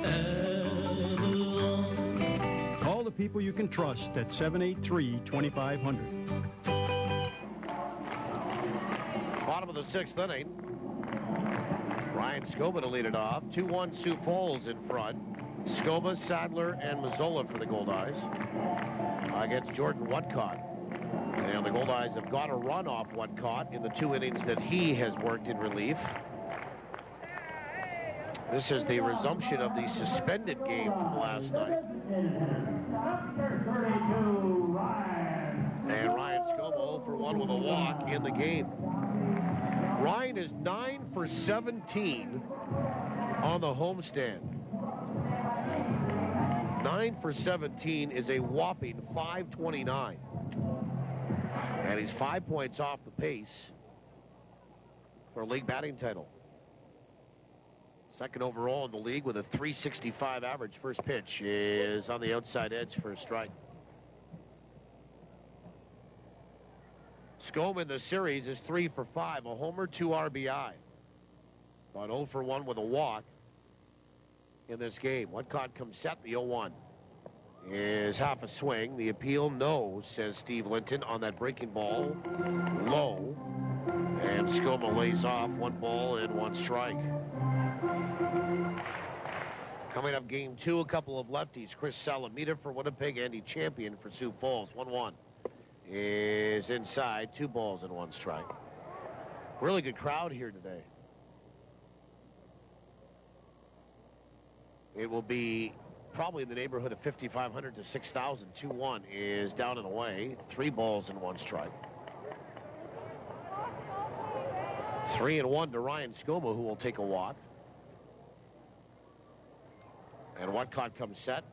Avalon. people you can trust at 783-2500. Bottom of the 6th inning. Ryan Scoma to lead it off. 2-1 Sioux Falls in front. Scoma, Sadler, and Mazzola for the Goldeyes against Jordan Whatcott. And the Goldeyes have got a run off Whatcott in the 2 innings that he has worked in relief. This is the resumption of the suspended game from last night. And Ryan Scoma 0 for 1 with a walk in the game. Ryan is 9 for 17 on the homestand. 9 for 17 is a whopping .529. And he's 5 points off the pace for a league batting title. Second overall in the league with a .365 average. First pitch is on the outside edge for a strike. Scoma in the series is 3 for 5, a homer, 2 RBI. But 0 for 1 with a walk in this game. Whatcott comes set, the 0-1 is half a swing. The appeal, no, says Steve Linton on that breaking ball. Low. And Scoma lays off 1 ball and 1 strike. Coming up game 2, a couple of lefties. Chris Salamita for Winnipeg, Andy Champion for Sioux Falls. 1-1 is inside, 2 balls and 1 strike. Really good crowd here today. It will be probably in the neighborhood of 5,500 to 6,000. 2-1 is down and away. 3 balls and 1 strike. 3-1 to Ryan Scoma, who will take a walk. And Whatcott comes set.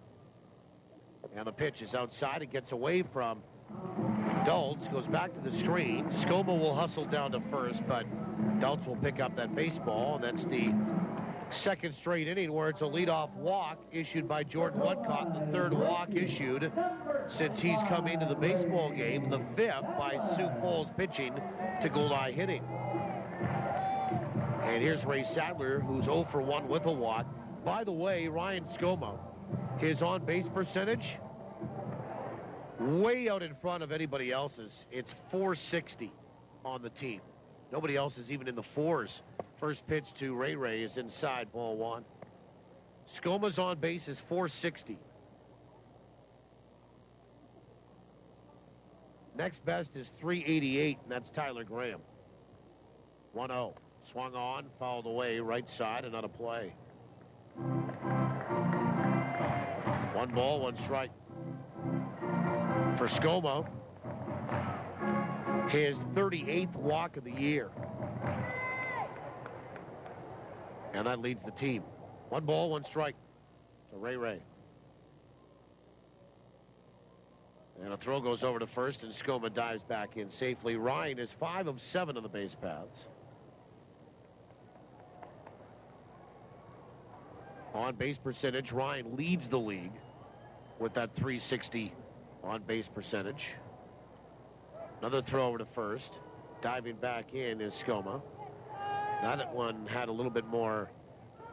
And the pitch is outside. It gets away from Dultz, goes back to the screen. Scoma will hustle down to first, but Dultz will pick up that baseball, and that's the second straight inning where it's a leadoff walk issued by Jordan Whatcott, the 3rd walk issued since he's come into the baseball game, the 5th by Sioux Falls pitching to Goldeye hitting. And here's Ray Sadler, who's 0 for 1 with a walk. By the way, Ryan Scoma, his on-base percentage, way out in front of anybody else's. It's .460 on the team. Nobody else is even in the 4s. First pitch to Ray is inside, ball 1. Scoma's on base is .460. Next best is .388, and that's Tyler Graham. 1-0. Swung on, fouled away, right side, another play. 1 ball, 1 strike. For Scoma, his 38th walk of the year. And that leads the team. 1 ball, 1 strike to Ray. And a throw goes over to first, and Scoma dives back in safely. Ryan is 5 of 7 on the base paths. On base percentage, Ryan leads the league with that .360 on base percentage. Another throw over to first. Diving back in is Scoma. That one had a little bit more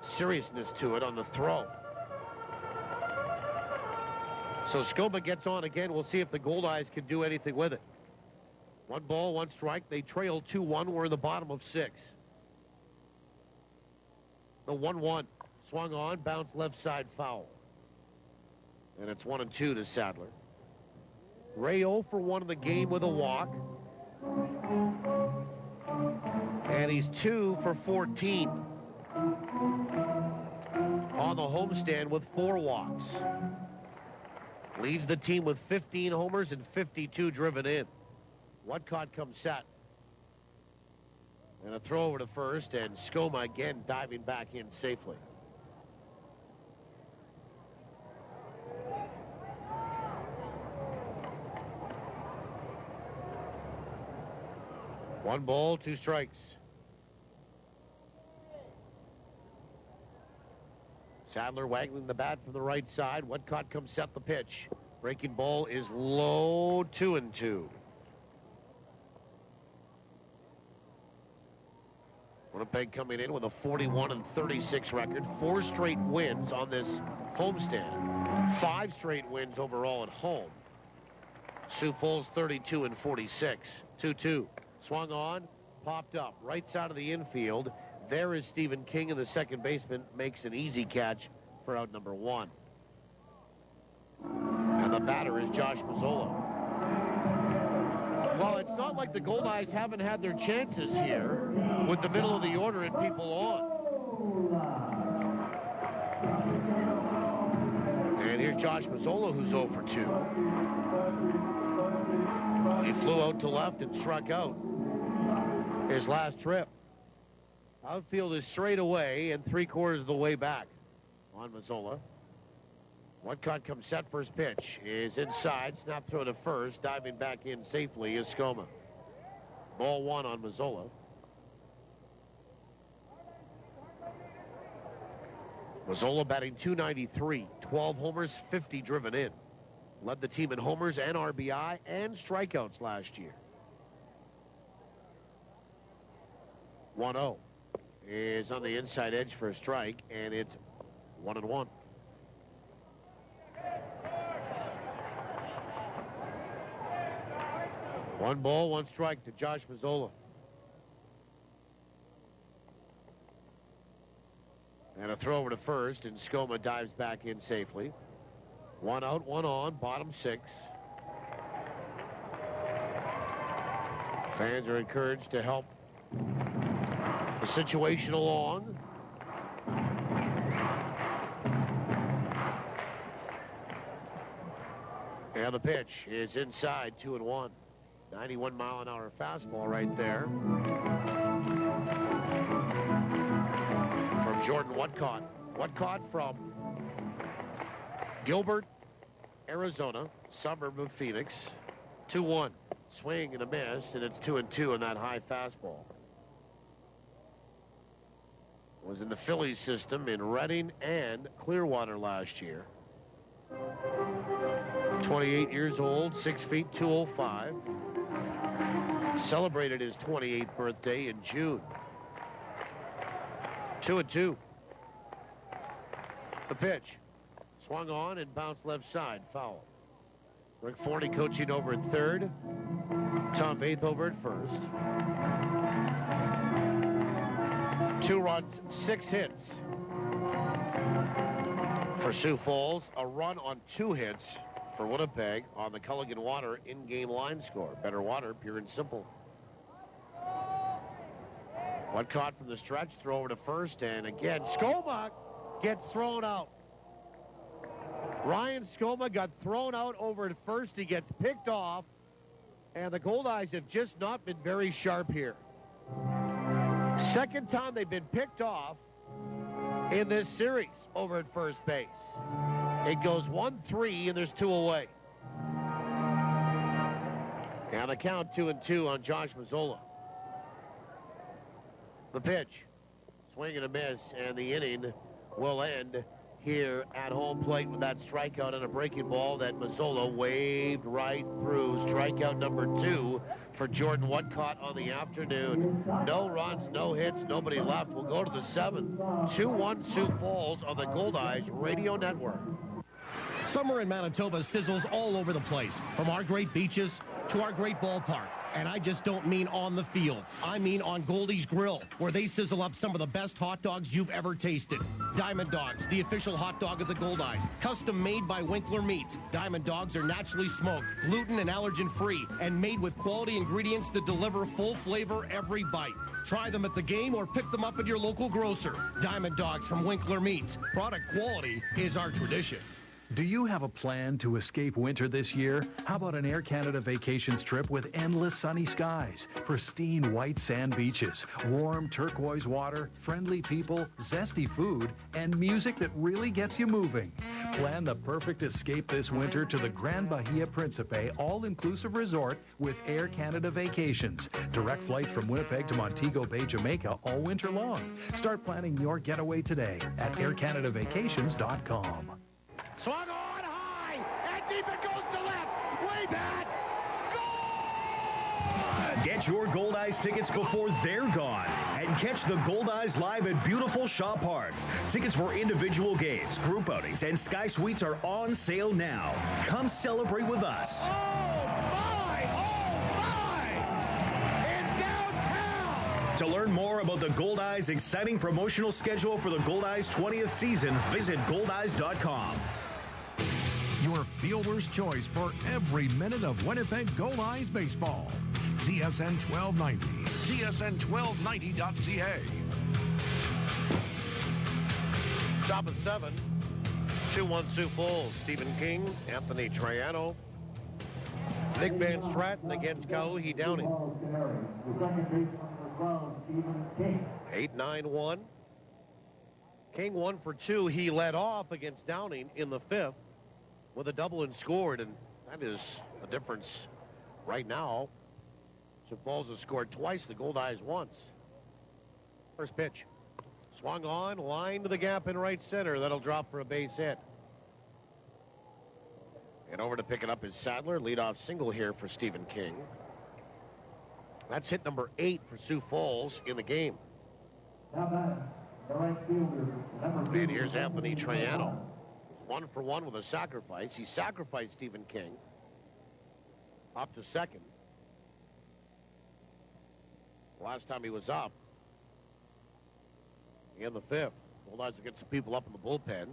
seriousness to it on the throw. So Scoma gets on again. We'll see if the Goldeyes can do anything with it. 1 ball, 1 strike. They trail 2-1. We're in the bottom of 6. The 1-1. Swung on, bounced left side foul. And it's 1-2 to Sadler. Ray 0 for 1 in the game with a walk. And he's 2 for 14 on the homestand with 4 walks. Leads the team with 15 homers and 52 driven in. Whatcott comes set. And a throw over to first, and Scoma again diving back in safely. One ball, 2 strikes. Sadler waggling the bat from the right side. Whatcott comes set the pitch. Breaking ball is low, 2-2. Winnipeg coming in with a 41-36 record. 4 straight wins on this homestand. 5 straight wins overall at home. Sioux Falls 32-46. 2-2. Swung on, popped up, right side of the infield. There is Stephen King, and the second baseman makes an easy catch for out number 1. And the batter is Josh Mazzola. Well, it's not like the Goldeyes haven't had their chances here with the middle of the order and people on. And here's Josh Mazzola, who's 0 for 2. He flew out to left and struck out his last trip. Outfield is straight away and 3/4 of the way back on Mazzola. Whatcott comes set. First pitch is inside. Snap throw to first. Diving back in safely is Skoma. Ball 1 on Mazzola. Mazzola batting .293. 12 homers, 50 driven in. Led the team in homers and RBI and strikeouts last year. 1-0 is on the inside edge for a strike, and it's 1-1. One ball, one strike to Josh Mazzola. And a throw over to first, and Skoma dives back in safely. 1 out, 1 on, bottom 6. Fans are encouraged to help the situation along. And the pitch is inside, 2-1. 91-mile-an-hour fastball right there from Jordan Whatcott. Whatcott from Gilbert, Arizona, suburb of Phoenix. 2-1. Swing and a miss, and it's 2-2 on that high fastball. Was in the Phillies system in Reading and Clearwater last year. 28 years old, 6 feet, 205. Celebrated his 28th birthday in June. 2-2. The pitch. Swung on and bounced left side. Foul. Rick Forney coaching over at third. Tom Baith over at first. 2 runs, 6 hits for Sioux Falls. A run on 2 hits for Winnipeg on the Culligan Water in-game line score. Better water, pure and simple. Whatcott from the stretch, throw over to first, and again, Skoma gets thrown out. Ryan Skoma got thrown out over at first. He gets picked off, and the Goldeyes have just not been very sharp here. Second time they've been picked off in this series over at first base. It goes 1-3, and there's 2 away. And the count 2-2 on Josh Mazzola. The pitch. Swing and a miss, and the inning will end here at home plate with that strikeout and a breaking ball that Mazzola waved right through. Strikeout number 2 for Jordan Whatcott on the afternoon. No runs, no hits, nobody left. We'll go to the 7th. 2-1 Sioux Falls on the Goldeyes Radio Network. Summer in Manitoba sizzles all over the place, from our great beaches to our great ballpark. And I just don't mean on the field. I mean on Goldeyes Grill, where they sizzle up some of the best hot dogs you've ever tasted. Diamond Dogs, the official hot dog of the Goldeyes. Custom made by Winkler Meats. Diamond Dogs are naturally smoked, gluten and allergen free, and made with quality ingredients that deliver full flavor every bite. Try them at the game or pick them up at your local grocer. Diamond Dogs from Winkler Meats. Product quality is our tradition. Do you have a plan to escape winter this year? How about an Air Canada vacations trip with endless sunny skies, pristine white sand beaches, warm turquoise water, friendly people, zesty food, and music that really gets you moving? Plan the perfect escape this winter to the Grand Bahia Principe all-inclusive resort with Air Canada Vacations. Direct flights from Winnipeg to Montego Bay, Jamaica all winter long. Start planning your getaway today at aircanadavacations.com. Swung on high, and deep it goes to left. Way back. Goal! Get your Goldeyes tickets before they're gone and catch the Goldeyes live at beautiful Shaw Park. Tickets for individual games, group outings, and Sky Suites are on sale now. Come celebrate with us. To learn more about the Goldeyes' exciting promotional schedule for the Goldeyes 20th season, visit Goldeyes.com. Your fielder's choice for every minute of Winnipeg Goldeyes baseball. TSN 1290. TSN1290.ca. Top of 7. 2-1 Sioux Falls. Stephen King, Anthony Triano, Nick Van Stratton against Goldeyes Downing. 8-9-1. King 1 for 2. He led off against Downing in the 5th with a double and scored, and that is the difference right now. Sioux Falls has scored twice, the Goldeyes once. First pitch. Swung on, line to the gap in right center. That'll drop for a base hit. And over to pick it up is Sadler. Leadoff single here for Stephen King. That's hit number 8 for Sioux Falls in the game. And here's Anthony Triano. 1 for 1 with a sacrifice. He sacrificed Stephen King up to second. Last time he was up in the 5th. Goldeyes will get some people up in the bullpen.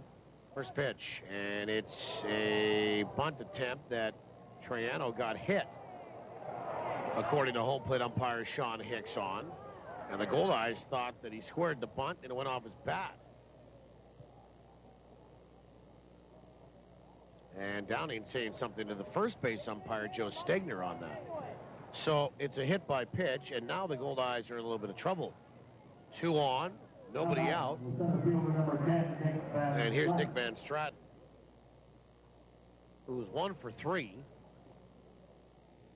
First pitch, and it's a bunt attempt that Triano got hit, according to home plate umpire Sean Hicks on. And the Goldeyes thought that he squared the bunt and it went off his bat. And Downing saying something to the first base umpire, Joe Stegner, on that. So it's a hit by pitch, and now the Goldeyes are in a little bit of trouble. 2 on, nobody out. And here's Nick Van Stratton, who's 1 for 3.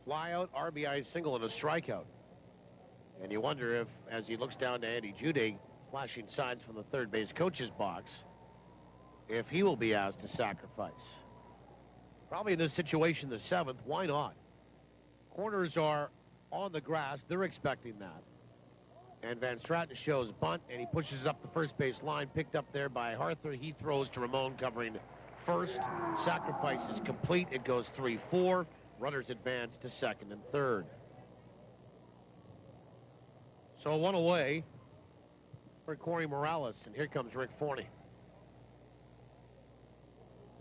Fly out, RBI single, and a strikeout. And you wonder if, as he looks down to Andy Jude, flashing signs from the third base coach's box, if he will be asked to sacrifice. Probably in this situation, the 7th, why not? Corners are on the grass. They're expecting that. And Van Stratton shows bunt, and he pushes it up the first base line, picked up there by Harther. He throws to Ramon covering first. Sacrifice is complete. It goes 3-4. Runners advance to second and third. So 1 away for Corey Morales, and here comes Rick Forney.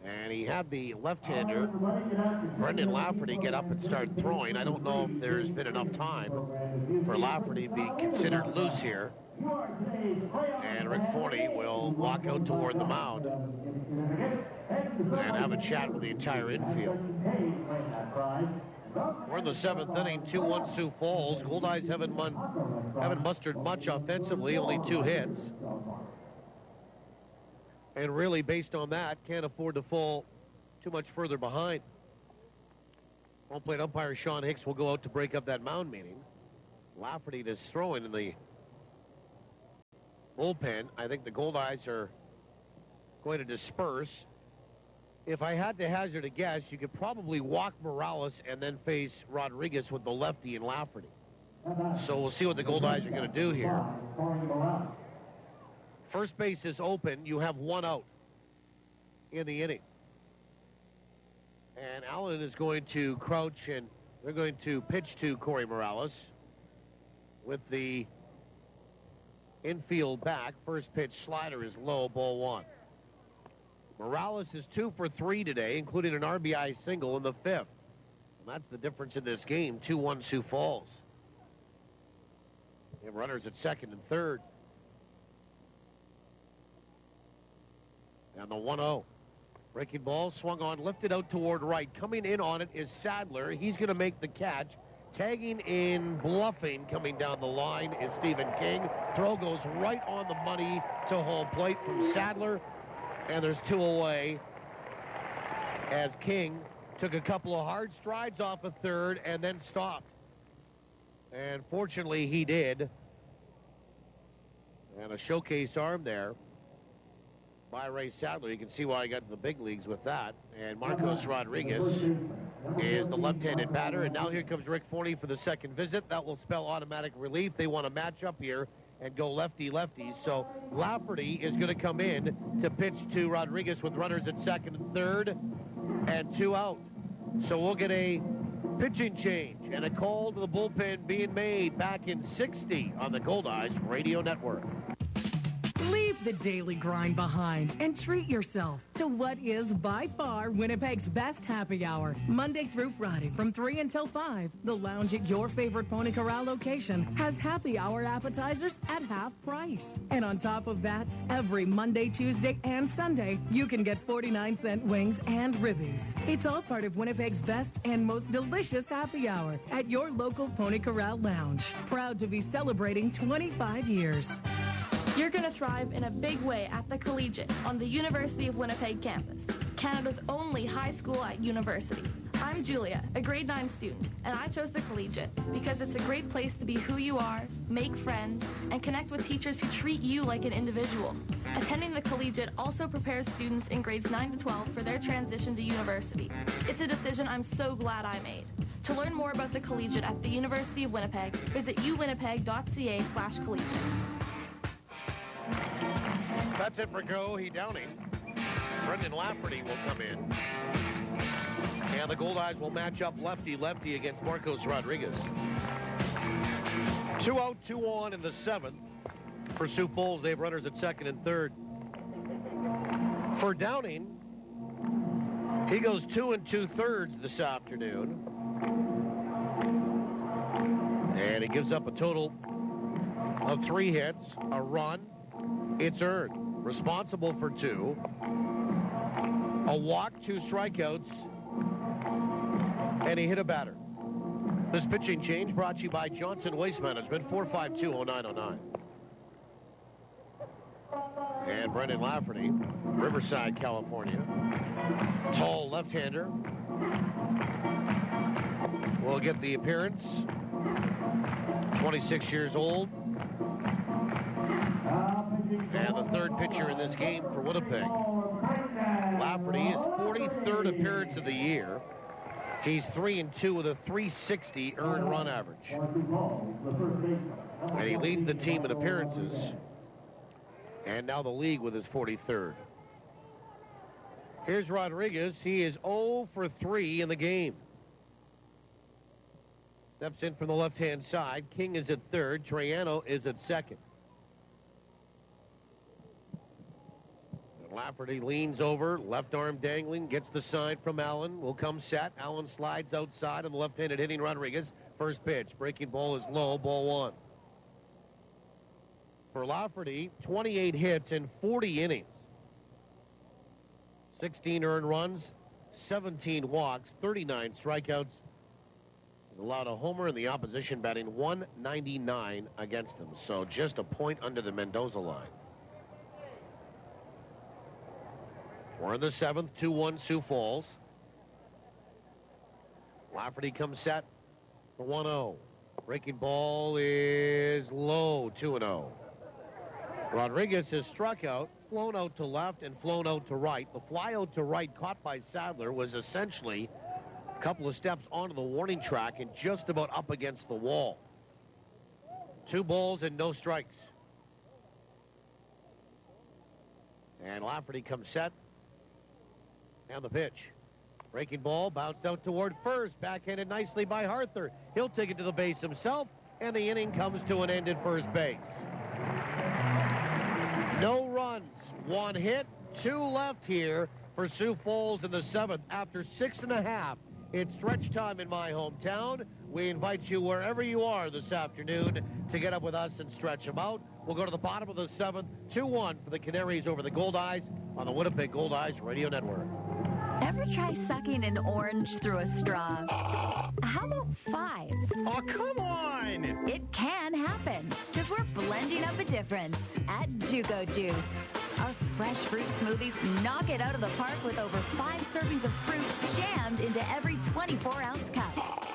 And he had the left-hander, Brendan Lafferty, get up and start throwing. I don't know if there's been enough time for Lafferty to be considered loose here. And Rick Forney will walk out toward the mound and have a chat with the entire infield. We're in the 7th inning, 2-1 Sioux Falls. Goldeyes haven't mustered much offensively, only 2 hits. And really, based on that, can't afford to fall too much further behind. Home plate umpire Sean Hicks will go out to break up that mound meeting. Lafferty is throwing in the bullpen. I think the Goldeyes are going to disperse. If I had to hazard a guess, you could probably walk Morales and then face Rodriguez with the lefty and Lafferty. So we'll see what the Goldeyes are going to do here. First base is open. You have 1 out in the inning. And Allen is going to crouch, and they're going to pitch to Corey Morales with the infield back. First pitch slider is low, ball 1. Morales is 2 for 3 today, including an RBI single in the 5th. And that's the difference in this game, 2-1 Sioux Falls. They have runners at second and third. And the 1-0. Breaking ball, swung on, lifted out toward right. Coming in on it is Sadler. He's going to make the catch. Tagging in, bluffing, coming down the line is Stephen King. Throw goes right on the money to home plate from Sadler. And there's 2 away as King took a couple of hard strides off a third and then stopped. And fortunately, he did. And a showcase arm there by Ray Sadler. You can see why he got to the big leagues with that. And Marcos Rodriguez is the left-handed batter. And now here comes Rick Forney for the second visit. That will spell automatic relief. They want to match up here and go lefty-lefty. So Lafferty is going to come in to pitch to Rodriguez with runners at second and third and 2 out. So we'll get a pitching change and a call to the bullpen being made back in 60 on the Goldeyes Radio Network. Leave the daily grind behind and treat yourself to what is by far Winnipeg's best happy hour. Monday through Friday from 3 until 5, the lounge at your favorite Pony Corral location has happy hour appetizers at half price. And on top of that, every Monday, Tuesday, and Sunday, you can get 49-cent wings and ribbies. It's all part of Winnipeg's best and most delicious happy hour at your local Pony Corral lounge. Proud to be celebrating 25 years. You're going to thrive in a big way at the Collegiate on the University of Winnipeg campus, Canada's only high school at university. I'm Julia, a grade 9 student, and I chose the Collegiate because it's a great place to be who you are, make friends, and connect with teachers who treat you like an individual. Attending the Collegiate also prepares students in grades 9 to 12 for their transition to university. It's a decision I'm so glad I made. To learn more about the Collegiate at the University of Winnipeg, visit uwinnipeg.ca/collegiate. That's it for Goldeyes Downing. Brendan Lafferty will come in. And the Goldeyes will match up lefty-lefty against Marcos Rodriguez. 2 out, 2 on in the 7th. For Sioux Falls, they have runners at second and third. For Downing, he goes 2 2/3 this afternoon. And he gives up a total of 3 hits, a run. It's earned. Responsible for 2. A walk, 2 strikeouts. And he hit a batter. This pitching change brought to you by Johnson Waste Management, 452-0909. And Brendan Lafferty, Riverside, California. Tall left-hander. Will get the appearance. 26 years old. And the third pitcher in this game for Winnipeg. Lafferty, his 43rd appearance of the year. He's 3-2 with a 360 earned run average. And he leads the team in appearances. And now the league with his 43rd. Here's Rodriguez. He is 0 for 3 in the game. Steps in from the left-hand side. King is at third. Triano is at second. Lafferty leans over, left arm dangling, gets the sign from Allen. Will come set. Allen slides outside on the left-handed hitting Rodriguez. First pitch. Breaking ball is low. Ball 1. For Lafferty, 28 hits in 40 innings. 16 earned runs, 17 walks, 39 strikeouts. He's allowed a homer, and the opposition batting 199 against him. So just a point under the Mendoza line. We're in the 7th, 2-1 Sioux Falls. Lafferty comes set for 1-0. Breaking ball is low, 2-0. Rodriguez has struck out, flown out to left, and flown out to right. The fly out to right caught by Sadler was essentially a couple of steps onto the warning track and just about up against the wall. 2 balls and no strikes. And Lafferty comes set. And the pitch. Breaking ball, bounced out toward first. Backhanded nicely by Harther. He'll take it to the base himself, and the inning comes to an end at first base. No runs, 1 hit, 2 left here for Sioux Falls in the 7th. After 6.5, it's stretch time in my hometown. We invite you wherever you are this afternoon to get up with us and stretch them out. We'll go to the bottom of the 7th, 2-1 for the Canaries over the Goldeyes on the Winnipeg Goldeyes Radio Network. Ever try sucking an orange through a straw? How about 5? Oh, come on! It can happen, because we're blending up a difference at Juco Juice. Our fresh fruit smoothies knock it out of the park with over 5 servings of fruit jammed into every 24-ounce cup.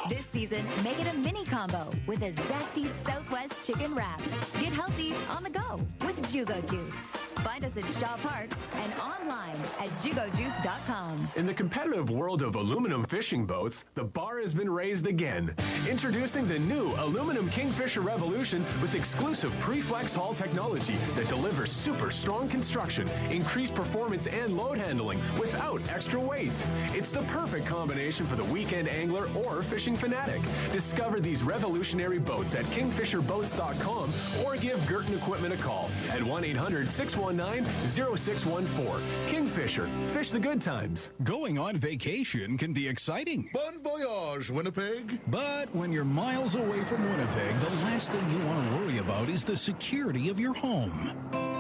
This season, make it a mini combo with a zesty Southwest chicken wrap. Get healthy on the go with Juco Juice. Find us at Shaw Park and online at jugojuice.com. In the competitive world of aluminum fishing boats, the bar has been raised again. Introducing the new aluminum Kingfisher Revolution with exclusive pre-flex hull technology that delivers super strong construction, increased performance, and load handling without extra weight. It's the perfect combination for the weekend angler or fishing fanatic. Discover these revolutionary boats at kingfisherboats.com or give Girton Equipment a call at 1-800-619-0614. Kingfisher. Fish the good times. Going on vacation can be exciting. Bon voyage, Winnipeg. But when you're miles away from Winnipeg, the last thing you want to worry about is the security of your home.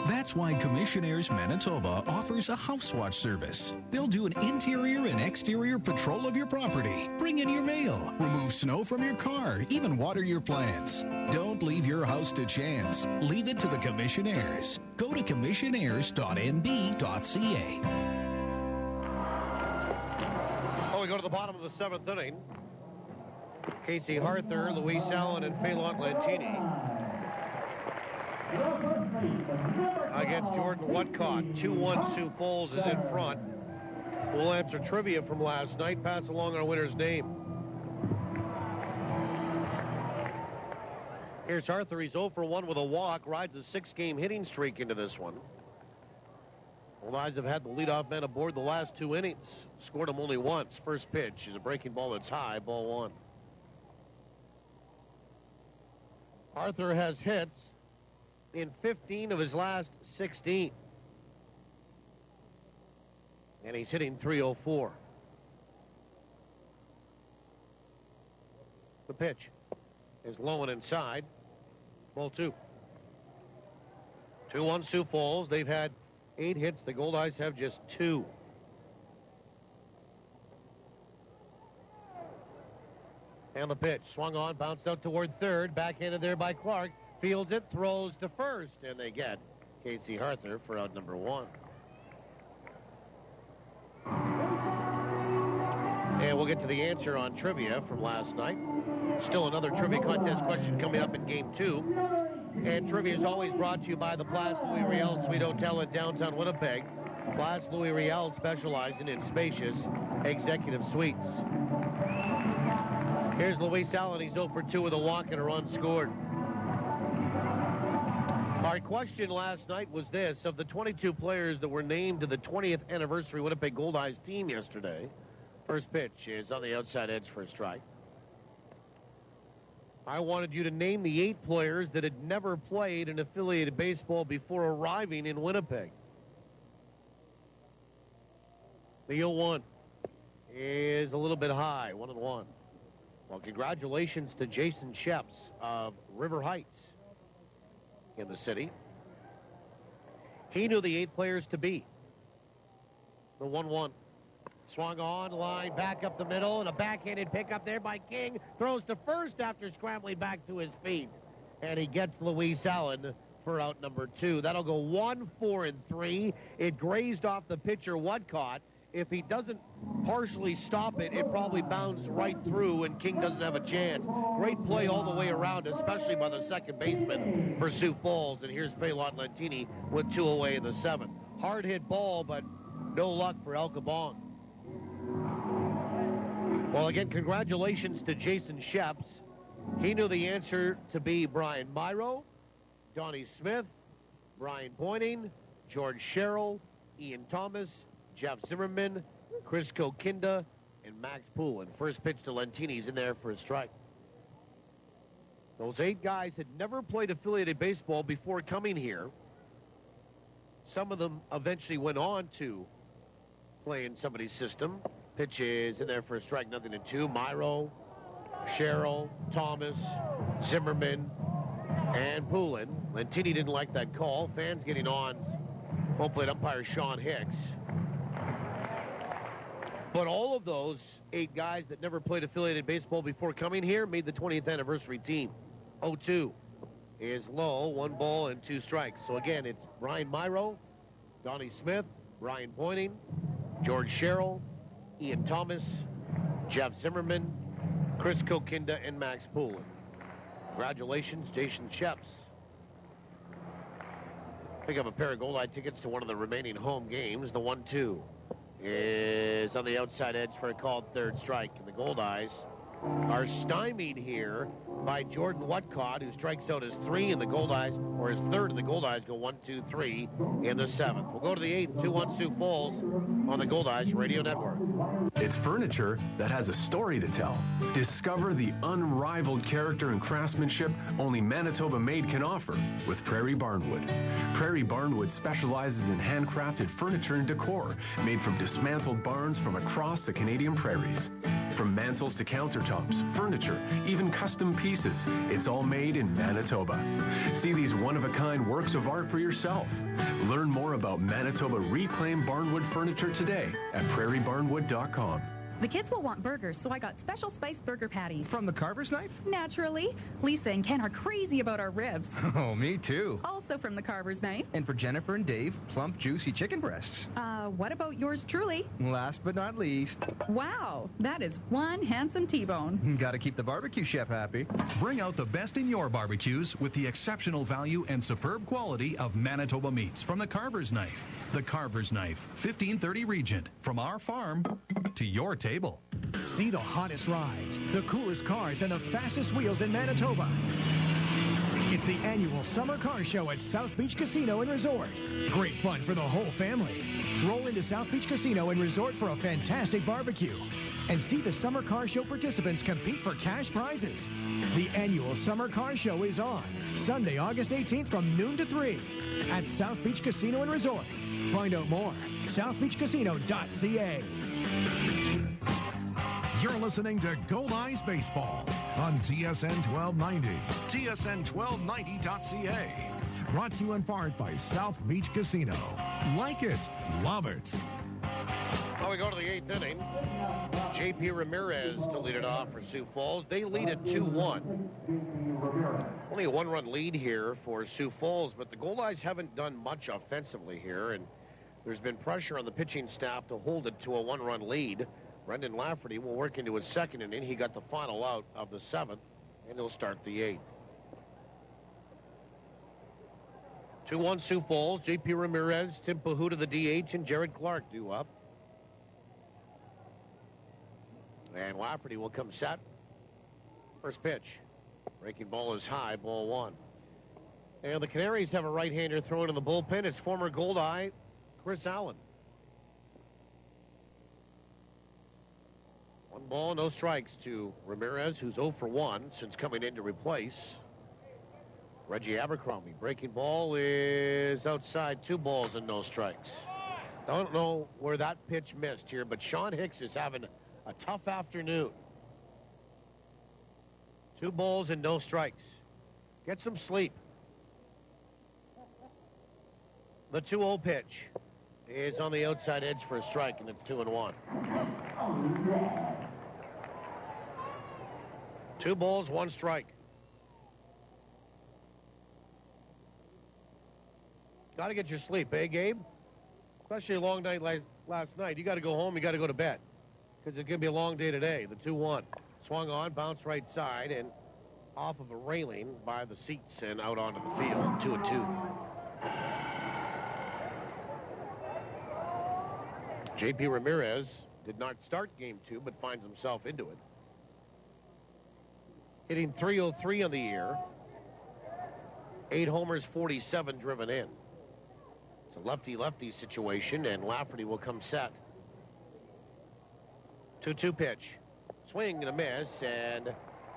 That's why Commissionaires Manitoba offers a house watch service. They'll do an interior and exterior patrol of your property, bring in your mail, remove snow from your car, even water your plants. Don't leave your house to chance. Leave it to the Commissionaires. Go to commissionaires.nb.ca. Well, we go to the bottom of the 7th inning. Casey Arthur, Luis Allen, and Phelan Lantini against Jordan Whatcott. 2-1 Sioux Falls is in front. We'll answer trivia from last night. Pass along our winner's name. Here's Arthur. He's 0 for 1 with a walk. Rides a 6-game hitting streak into this one. Goldeyes have had the leadoff man aboard the last 2 innings. Scored him only once. First pitch is a breaking ball that's high. Ball 1. Arthur has hits in 15 of his last 16. And he's hitting .304. The pitch is low and inside. Ball 2. 2-1 Sioux Falls. They've had 8 hits. The Goldeyes have just 2. And the pitch swung on, bounced out toward third, backhanded there by Clark. Fields it, throws to first, and they get Casey Arthur for out number 1. And we'll get to the answer on trivia from last night. Still another trivia contest question coming up in Game 2. And trivia is always brought to you by the Place Louis Riel Suite Hotel in downtown Winnipeg. Place Louis Riel specializing in spacious executive suites. Here's Luis Allen. He's 0 for 2 with a walk and a run scored. Our question last night was this: of the 22 players that were named to the 20th anniversary Winnipeg Goldeyes team yesterday, first pitch is on the outside edge for a strike. I wanted you to name the 8 players that had never played in affiliated baseball before arriving in Winnipeg. The 0-1 is a little bit high, 1-1. Well, congratulations to Jason Sheps of River Heights in the city. He knew the 8 players to be. The 1-1. Swung on, line back up the middle, and a backhanded pickup there by King. Throws to first after scrambling back to his feet. And he gets Luis Allen for out number 2. That'll go 1, 4, and 3. It grazed off the pitcher Whatcott. If he doesn't partially stop it, it probably bounds right through, and King doesn't have a chance. Great play all the way around, especially by the second baseman for Sioux Falls. And here's Phelan Lantini with 2 away in the 7th. Hard hit ball, but no luck for El Cabong. Well, again, congratulations to Jason Sheps. He knew the answer to be Brian Myro, Donnie Smith, Brian Pointing, George Sherrill, Ian Thomas, Jeff Zimmerman, Chris Kokinda, and Max Poulin. First pitch to Lantini's in there for a strike. Those 8 guys had never played affiliated baseball before coming here. Some of them eventually went on to play in somebody's system. Pitch is in there for a strike, 0-2. Myro, Sherrill, Thomas, Zimmerman, and Poulin. Lantini didn't like that call. Fans getting on home plate umpire Sean Hicks. But all of those 8 guys that never played affiliated baseball before coming here made the 20th anniversary team. 0-2 is low, 1 ball and 2 strikes. So again, it's Brian Myro, Donnie Smith, Brian Pointing, George Sherrill, Ian Thomas, Jeff Zimmerman, Chris Kokinda, and Max Poulin. Congratulations, Jason Sheps. Pick up a pair of Goldeyes tickets to one of the remaining home games. The 1-2 is on the outside edge for a called third strike. And the Goldeyes are stymied here by Jordan Whatcott, who strikes out his 3 in the Goldeyes, or his 3rd, and the Goldeyes go 1-2-3 in the 7th. We'll go to the 8th, 2-1 Sioux Falls on the Goldeyes Radio Network. It's furniture that has a story to tell. Discover the unrivaled character and craftsmanship only Manitoba Made can offer with Prairie Barnwood. Prairie Barnwood specializes in handcrafted furniture and decor made from dismantled barns from across the Canadian prairies. From mantels to countertops, furniture, even custom pieces, it's all made in Manitoba. See these one-of-a-kind works of art for yourself. Learn more about Manitoba reclaimed barnwood furniture today at prairiebarnwood.com. The kids will want burgers, so I got special spiced burger patties. From the Carver's Knife? Naturally. Lisa and Ken are crazy about our ribs. Oh, me too. Also from the Carver's Knife. And for Jennifer and Dave, plump, juicy chicken breasts. What about yours truly? Last but not least. Wow, that is one handsome T-bone. Gotta keep the barbecue chef happy. Bring out the best in your barbecues with the exceptional value and superb quality of Manitoba meats from the Carver's Knife. The Carver's Knife, 1530 Regent. From our farm to your table. See the hottest rides, the coolest cars, and the fastest wheels in Manitoba. It's the annual Summer Car Show at South Beach Casino and Resort. Great fun for the whole family. Roll into South Beach Casino and Resort for a fantastic barbecue. And see the Summer Car Show participants compete for cash prizes. The annual Summer Car Show is on Sunday, August 18th from noon to 3 at South Beach Casino and Resort. Find out more, southbeachcasino.ca. You're listening to Goldeyes Baseball on TSN 1290, tsn1290.ca. Brought to you in part by South Beach Casino. Like it, love it. Well, we go to the 8th inning. J.P. Ramirez to lead it off for Sioux Falls. They lead at 2-1. Only a one-run lead here for Sioux Falls, but the Goldeyes haven't done much offensively here, and there's been pressure on the pitching staff to hold it to a one-run lead. Brendan Lafferty will work into his 2nd inning. He got the final out of the 7th, and he'll start the 8th. 2-1 Sioux Falls. J.P. Ramirez, Tim Pahuta, the DH, and Jared Clark due up. And Lafferty will come set. First pitch. Breaking ball is high, ball 1. And the Canaries have a right-hander thrown in the bullpen. It's former Goldeye, Chris Allen. 1 ball, no strikes to Ramirez, who's 0 for 1 since coming in to replace Reggie Abercrombie. Breaking ball is outside, 2 balls and no strikes. I don't know where that pitch missed here, but Sean Hicks is having a tough afternoon. 2 balls and no strikes. Get some sleep. The 2-0 pitch is on the outside edge for a strike, and it's 2-1. 2 balls, 1 strike. Got to get your sleep, eh, Gabe? Especially a long night last night. You got to go home. You got to go to bed because it's going to be a long day today. The 2-1. Swung on, bounced right side, and off of a railing by the seats and out onto the field. 2-2. J.P. Ramirez did not start game 2, but finds himself into it. Hitting .303 on the year. 8 homers, 47 driven in. It's a lefty-lefty situation, and Lafferty will come set. 2-2 pitch. Swing and a miss, and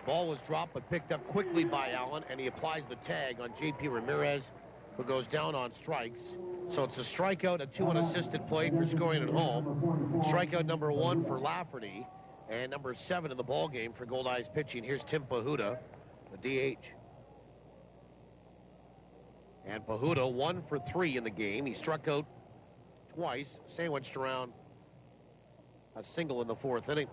ball was dropped but picked up quickly by Allen, and he applies the tag on J.P. Ramirez, who goes down on strikes. So it's a strikeout, a 2 unassisted play for scoring at home. Strikeout number 1 for Lafferty, and number 7 in the ball game for Goldeyes pitching. Here's Tim Pahuta, the DH. And Pahuta 1 for 3 in the game. He struck out twice, sandwiched around a single in the 4th inning.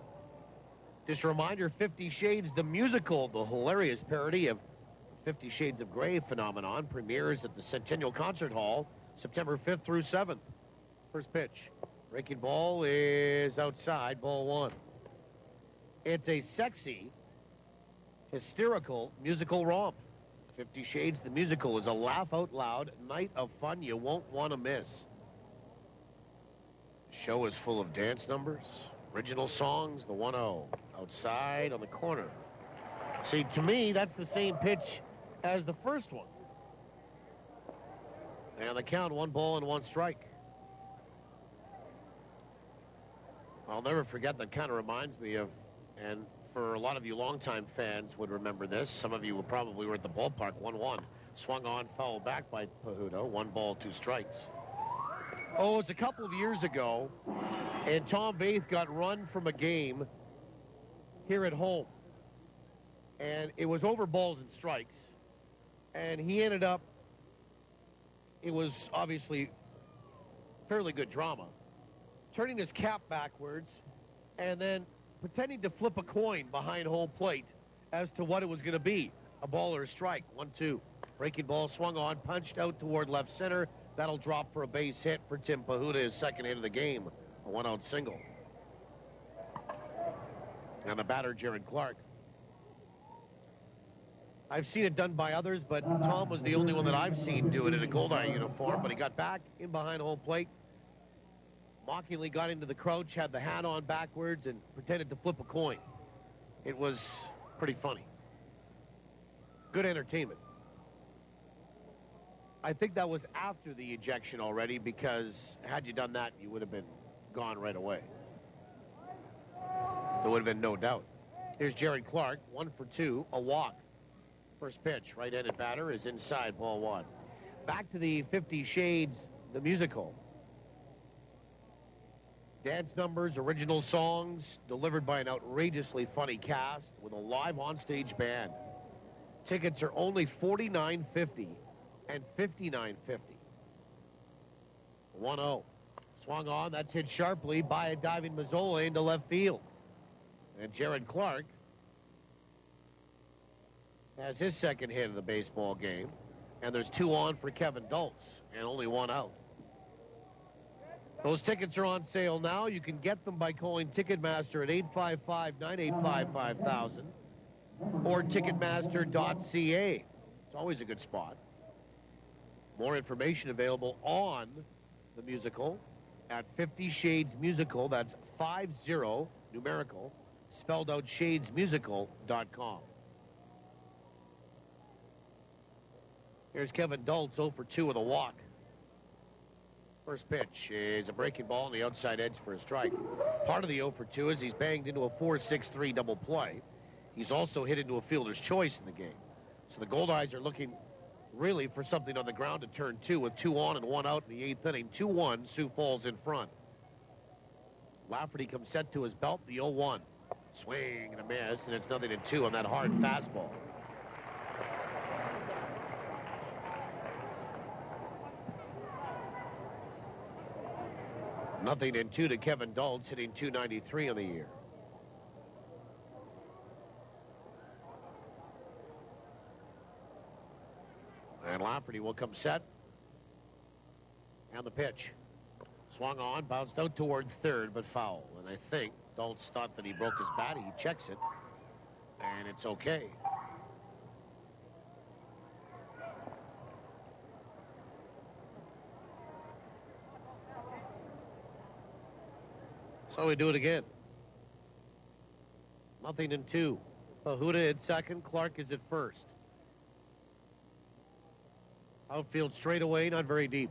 Just a reminder, 50 Shades, the musical, the hilarious parody of 50 Shades of Grey phenomenon, premieres at the Centennial Concert Hall September 5th through 7th. First pitch. Breaking ball is outside, ball 1. It's a sexy, hysterical musical romp. 50 Shades, the musical, is a laugh-out-loud night of fun you won't want to miss. The show is full of dance numbers, original songs, the 1-0, outside on the corner. See, to me, that's the same pitch as the first one. And the count, 1 ball and 1 strike. I'll never forget, that kind of reminds me of, and for a lot of you longtime fans would remember this. Some of you probably were at the ballpark. 1-1. Swung on, foul back by Pahuda. 1 ball, 2 strikes. Oh, it's a couple of years ago, and Tom Baith got run from a game here at home. And it was over balls and strikes. And he ended up, it was obviously fairly good drama, turning his cap backwards and then pretending to flip a coin behind home plate as to what it was going to be, a ball or a strike. 1-2. Breaking ball swung on, punched out toward left center. That'll drop for a base hit for Tim Pahuda, his second hit of the game, a 1-out single. And the batter, Jared Clark. I've seen it done by others, but Tom was the only one that I've seen do it in a Goldeye uniform. But he got back in behind home plate, mockingly got into the crouch, had the hat on backwards, and pretended to flip a coin. It was pretty funny. Good entertainment. I think that was after the ejection already, because had you done that, you would have been gone right away. There would have been no doubt. Here's Jared Clark, 1 for 2, a walk. First pitch, right-handed batter is inside, ball 1. Back to the 50 Shades, the musical. Dance numbers, original songs, delivered by an outrageously funny cast with a live on-stage band. Tickets are only $49.50 and $59.50. 1-0. Swung on, that's hit sharply by a diving Mazzola into left field. And Jared Clark has his second hit of the baseball game. And there's 2 on for Kevin Dulce and only 1 out. Those tickets are on sale now. You can get them by calling Ticketmaster at 855-985-5000 or Ticketmaster.ca. It's always a good spot. More information available on the musical at 50 Shades Musical. That's 50 numerical, spelled out shadesmusical.com. Here's Kevin Dulce, 0 for 2 with a walk. First pitch is a breaking ball on the outside edge for a strike. Part of the 0 for 2 is he's banged into a 4-6-3 double play. He's also hit into a fielder's choice in the game. So the Goldeyes are looking really for something on the ground to turn 2 with 2 on and 1 out in the 8th inning. 2-1, Sioux Falls in front. Lafferty comes set to his belt, the 0-1. Swing and a miss, and it's 0-2 on that hard fastball. Nothing in 2 to Kevin Dulce, hitting .293 on the year. And Lafferty will come set. And the pitch. Swung on, bounced out toward third, but foul. And I think Dulce thought that he broke his bat. He checks it, and it's okay. So we do it again. 0-2. Pahuda at second. Clark is at first. Outfield straightaway, not very deep.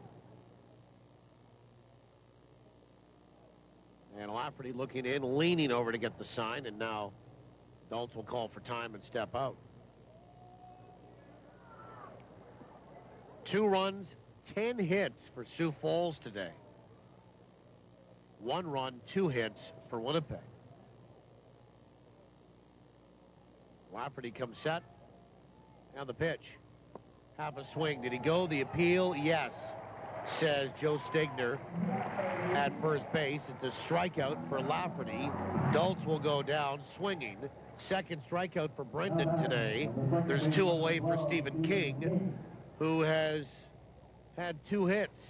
And Lafferty looking in, leaning over to get the sign, and now Dulce will call for time and step out. 2 runs, 10 hits for Sioux Falls today. 1 run, 2 hits for Winnipeg. Lafferty comes set. And the pitch. Half a swing. Did he go? The appeal? Yes, says Joe Stegner at first base. It's a strikeout for Lafferty. Dulce will go down swinging. Second strikeout for Brendan today. There's 2 away for Stephen King, who has had 2 hits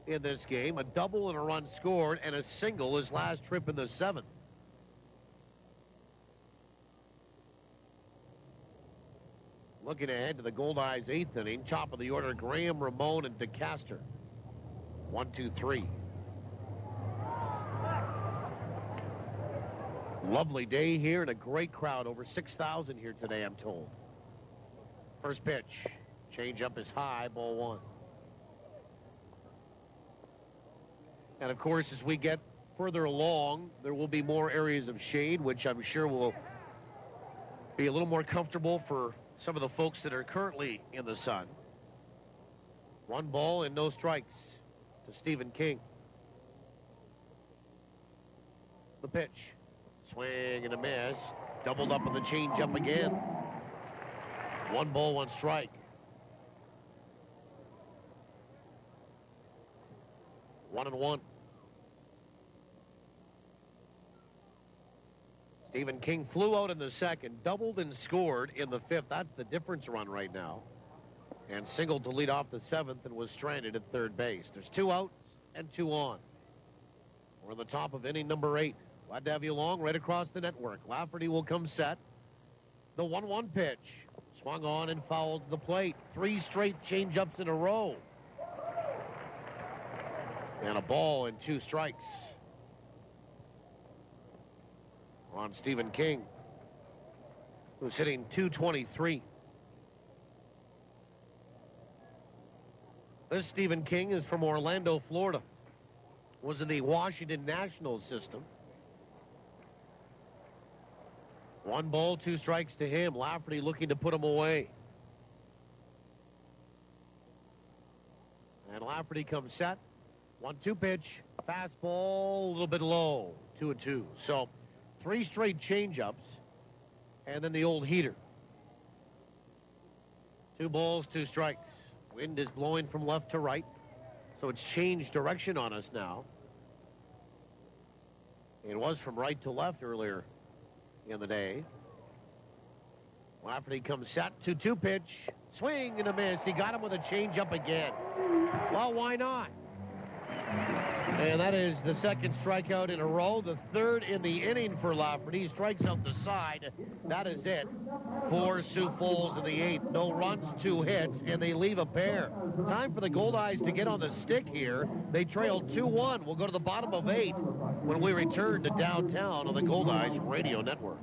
in this game, a double and a run scored, and a single his last trip in the 7th. Looking ahead to the Goldeyes 8th inning. Top of the order, Graham, Ramon, and DeCaster. 1, 2, 3. Lovely day here and a great crowd. Over 6,000 here today, I'm told. First pitch. Change up is high, ball 1. And, of course, as we get further along, there will be more areas of shade, which I'm sure will be a little more comfortable for some of the folks that are currently in the sun. 1 ball and no strikes to Stephen King. The pitch. Swing and a miss. Doubled up on the changeup again. 1 ball, 1 strike. 1-1. Stephen King flew out in the second, doubled and scored in the 5th. That's the difference run right now. And singled to lead off the 7th and was stranded at third base. There's 2 outs and 2 on. We're on the top of inning number 8. Glad to have you along right across the network. Lafferty will come set. The 1-1 pitch. Swung on and fouled to the plate. 3 straight changeups in a row. And a ball and 2 strikes on Stephen King, who's hitting .223. This Stephen King is from Orlando, Florida. Was in the Washington Nationals system. 1 ball, 2 strikes to him. Lafferty looking to put him away. And Lafferty comes set. 1-2 pitch. Fastball, a little bit low. 2-2. So 3 straight changeups, and then the old heater. 2 balls, 2 strikes. Wind is blowing from left to right, so it's changed direction on us now. It was from right to left earlier in the day. Lafferty comes set. 2-2 pitch. Swing and a miss. He got him with a changeup again. Well, why not? And that is the 2nd strikeout in a row, the 3rd in the inning for Lafferty. He strikes out the side. That is it for Sioux Falls in the 8th. No runs, 2 hits, and they leave a pair. Time for the Goldeyes to get on the stick here. They trailed 2-1. We'll go to the bottom of 8 when we return to downtown on the Goldeyes Radio Network.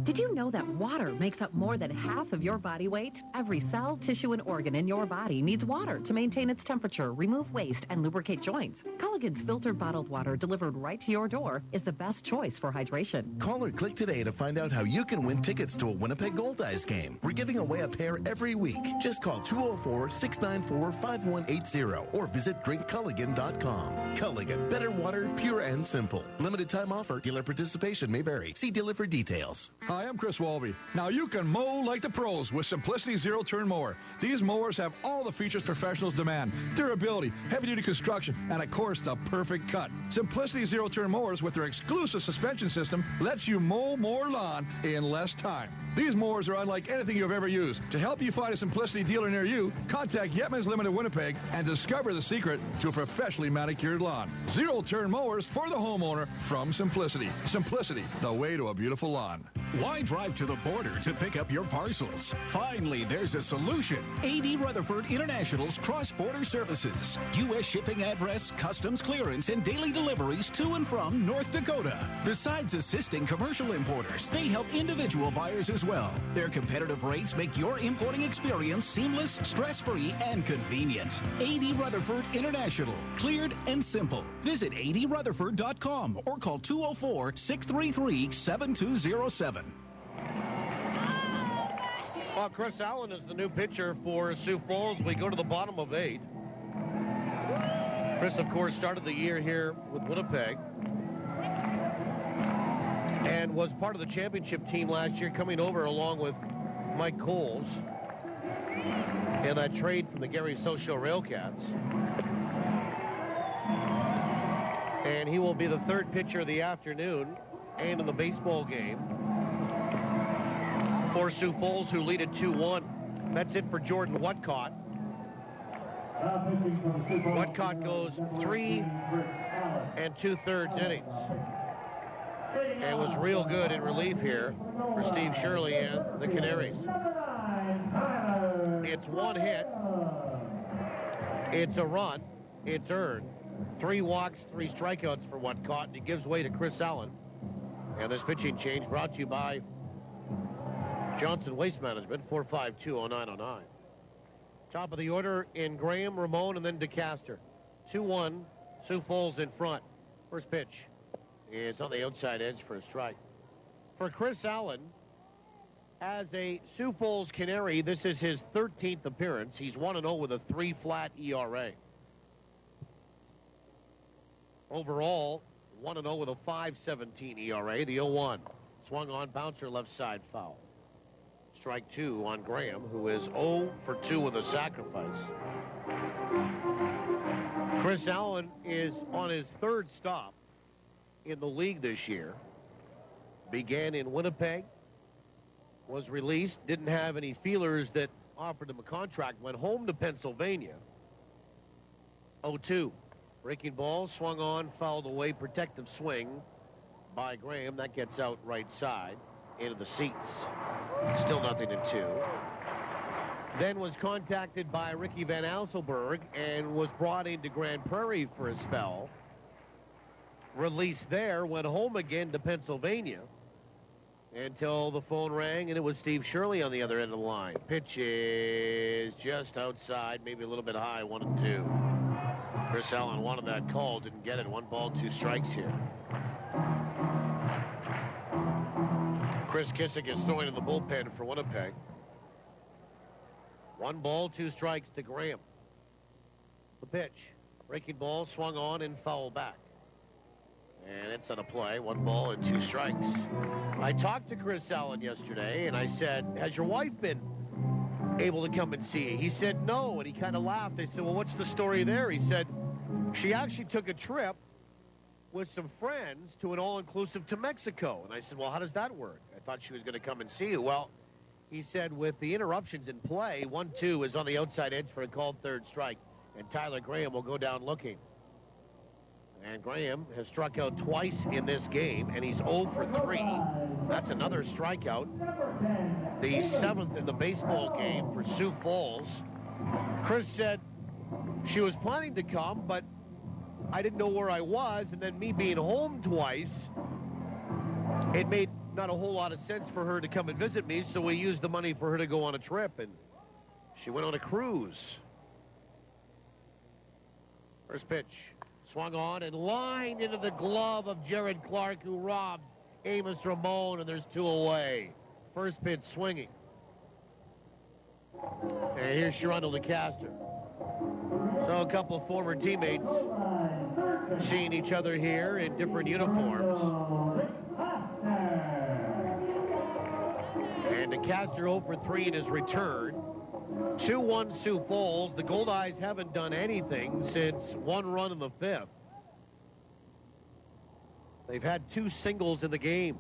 Did you know that water makes up more than half of your body weight? Every cell, tissue, and organ in your body needs water to maintain its temperature, remove waste, and lubricate joints. Culligan's filtered bottled water delivered right to your door is the best choice for hydration. Call or click today to find out how you can win tickets to a Winnipeg Goldeyes game. We're giving away a pair every week. Just call 204-694-5180 or visit drinkculligan.com. Culligan, better water, pure and simple. Limited time offer. Dealer participation may vary. See dealer for details. Hi, I'm Chris Walby. Now you can mow like the pros with Simplicity Zero-Turn Mower. These mowers have all the features professionals demand. Durability, heavy-duty construction, and of course the perfect cut. Simplicity Zero-Turn Mowers with their exclusive suspension system lets you mow more lawn in less time. These mowers are unlike anything you've ever used. To help you find a Simplicity dealer near you, contact Yetman's Limited Winnipeg and discover the secret to a professionally manicured lawn. Zero-turn mowers for the homeowner from Simplicity. Simplicity, the way to a beautiful lawn. Why drive to the border to pick up your parcels? Finally, there's a solution. A.D. Rutherford International's cross-border services. U.S. shipping address, customs clearance, and daily deliveries to and from North Dakota. Besides assisting commercial importers, they help individual buyers as well. Their competitive rates make your importing experience seamless, stress-free, and convenient. A.D. Rutherford International. Cleared and simple. Visit adrutherford.com or call 204-633-7207. Well, Chris Allen is the new pitcher for Sioux Falls. We go to the bottom of 8. Chris, of course, started the year here with Winnipeg and was part of the championship team last year, coming over along with Mike Coles in that trade from the Gary Socio Railcats. And he will be the 3rd pitcher of the afternoon and in the baseball game for Sioux Falls, who lead at 2-1. That's it for Jordan Whatcott. Whatcott goes 3 2/3 innings. And was real good in relief here for Steve Shirley and the Canaries. It's one hit. It's a run. It's earned. 3 walks, 3 strikeouts for one caught, and he gives way to Chris Allen. And this pitching change brought to you by Johnson Waste Management, 452-0909. Top of the order in Graham, Ramon, and then DeCaster. 2-1, Sioux Falls in front. First pitch is on the outside edge for a strike. For Chris Allen, as a Sioux Falls Canary, this is his 13th appearance. He's 1-0 with a 3-flat ERA. Overall, 1-0 with a 5.17 ERA. The 0-1. Swung on, bouncer left side foul. Strike 2 on Graham, who is 0 for 2 with a sacrifice. Chris Allen is on his 3rd stop in the league this year. Began in Winnipeg, was released, didn't have any feelers that offered him a contract, went home to Pennsylvania. 0-2. Breaking ball, swung on, fouled away, protective swing by Graham. That gets out right side into the seats. Still 0-2. Then was contacted by Ricky Van Asselberg and was brought into Grand Prairie for a spell. Released there, went home again to Pennsylvania until the phone rang, and it was Steve Shirley on the other end of the line. Pitch is just outside, maybe a little bit high, 1-2. Chris Allen wanted that call, didn't get it. 1 ball, 2 strikes here. Chris Kissick is throwing in the bullpen for Winnipeg. 1 ball, 2 strikes to Graham. The pitch. Breaking ball, swung on and fouled back. And it's on a play. 1 ball and 2 strikes. I talked to Chris Allen yesterday, and I said, has your wife been able to come and see you? He said no, and he kind of laughed. I said, well, what's the story there? He said, she actually took a trip with some friends to an all-inclusive to Mexico. And I said, well, how does that work? I thought she was going to come and see you. Well, he said with the interruptions in play, 1-2 is on the outside edge for a called 3rd strike, and Tyler Graham will go down looking. And Graham has struck out twice in this game, and he's 0 for 3. That's another strikeout. The 7th in the baseball game for Sioux Falls. Chris said she was planning to come, but I didn't know where I was, and then me being home twice, it made not a whole lot of sense for her to come and visit me, so we used the money for her to go on a trip, and she went on a cruise. First pitch. Swung on and lined into the glove of Jared Clark, who robs Amos Ramon, and there's 2 away. First pitch swinging. And here's Sharonda DeCaster. So a couple of former teammates seeing each other here in different uniforms. And DeCaster 0 for 3 in his return. 2-1 Sioux Falls. The Goldeyes haven't done anything since 1 run in the 5th. They've had 2 singles in the game.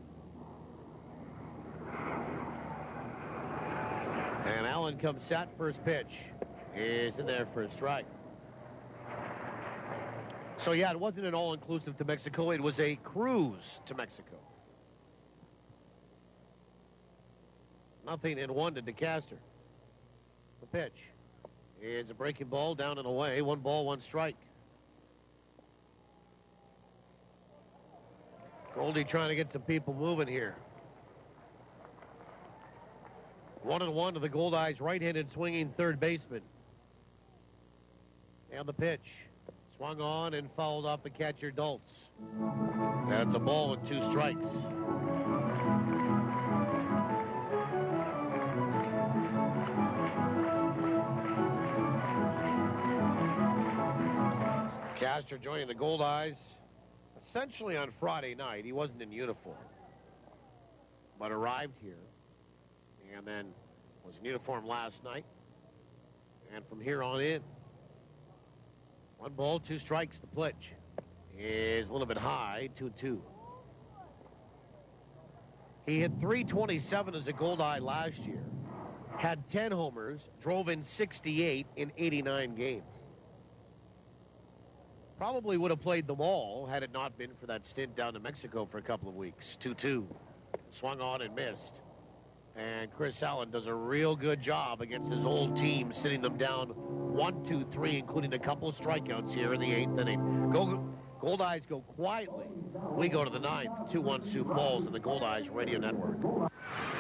And Allen comes set. First pitch is in there for a strike. So, yeah, it wasn't an all-inclusive to Mexico. It was a cruise to Mexico. 0-1 to DeCaster. The pitch is a breaking ball down and away. 1 ball, 1 strike. Goldie trying to get some people moving here. 1-1 to the Goldeyes right-handed swinging 3rd baseman. And the pitch. Swung on and fouled off the catcher, Dultz. That's a ball and 2 strikes. Castor joining the Goldeyes essentially on Friday night. He wasn't in uniform, but arrived here and then was in uniform last night. And from here on in, 1 ball, 2 strikes. The pitch is a little bit high, 2-2. He hit .327 as a Goldeye last year, had 10 homers, drove in 68 in 89 games. Probably would have played them all had it not been for that stint down to Mexico for a couple of weeks. 2-2. Swung on and missed. And Chris Allen does a real good job against his old team, sitting them down 1, 2, 3, including a couple strikeouts here in the 8th inning. Goldeyes go quietly. We go to the 9th, 2-1 Sioux Falls and the Goldeyes Radio Network.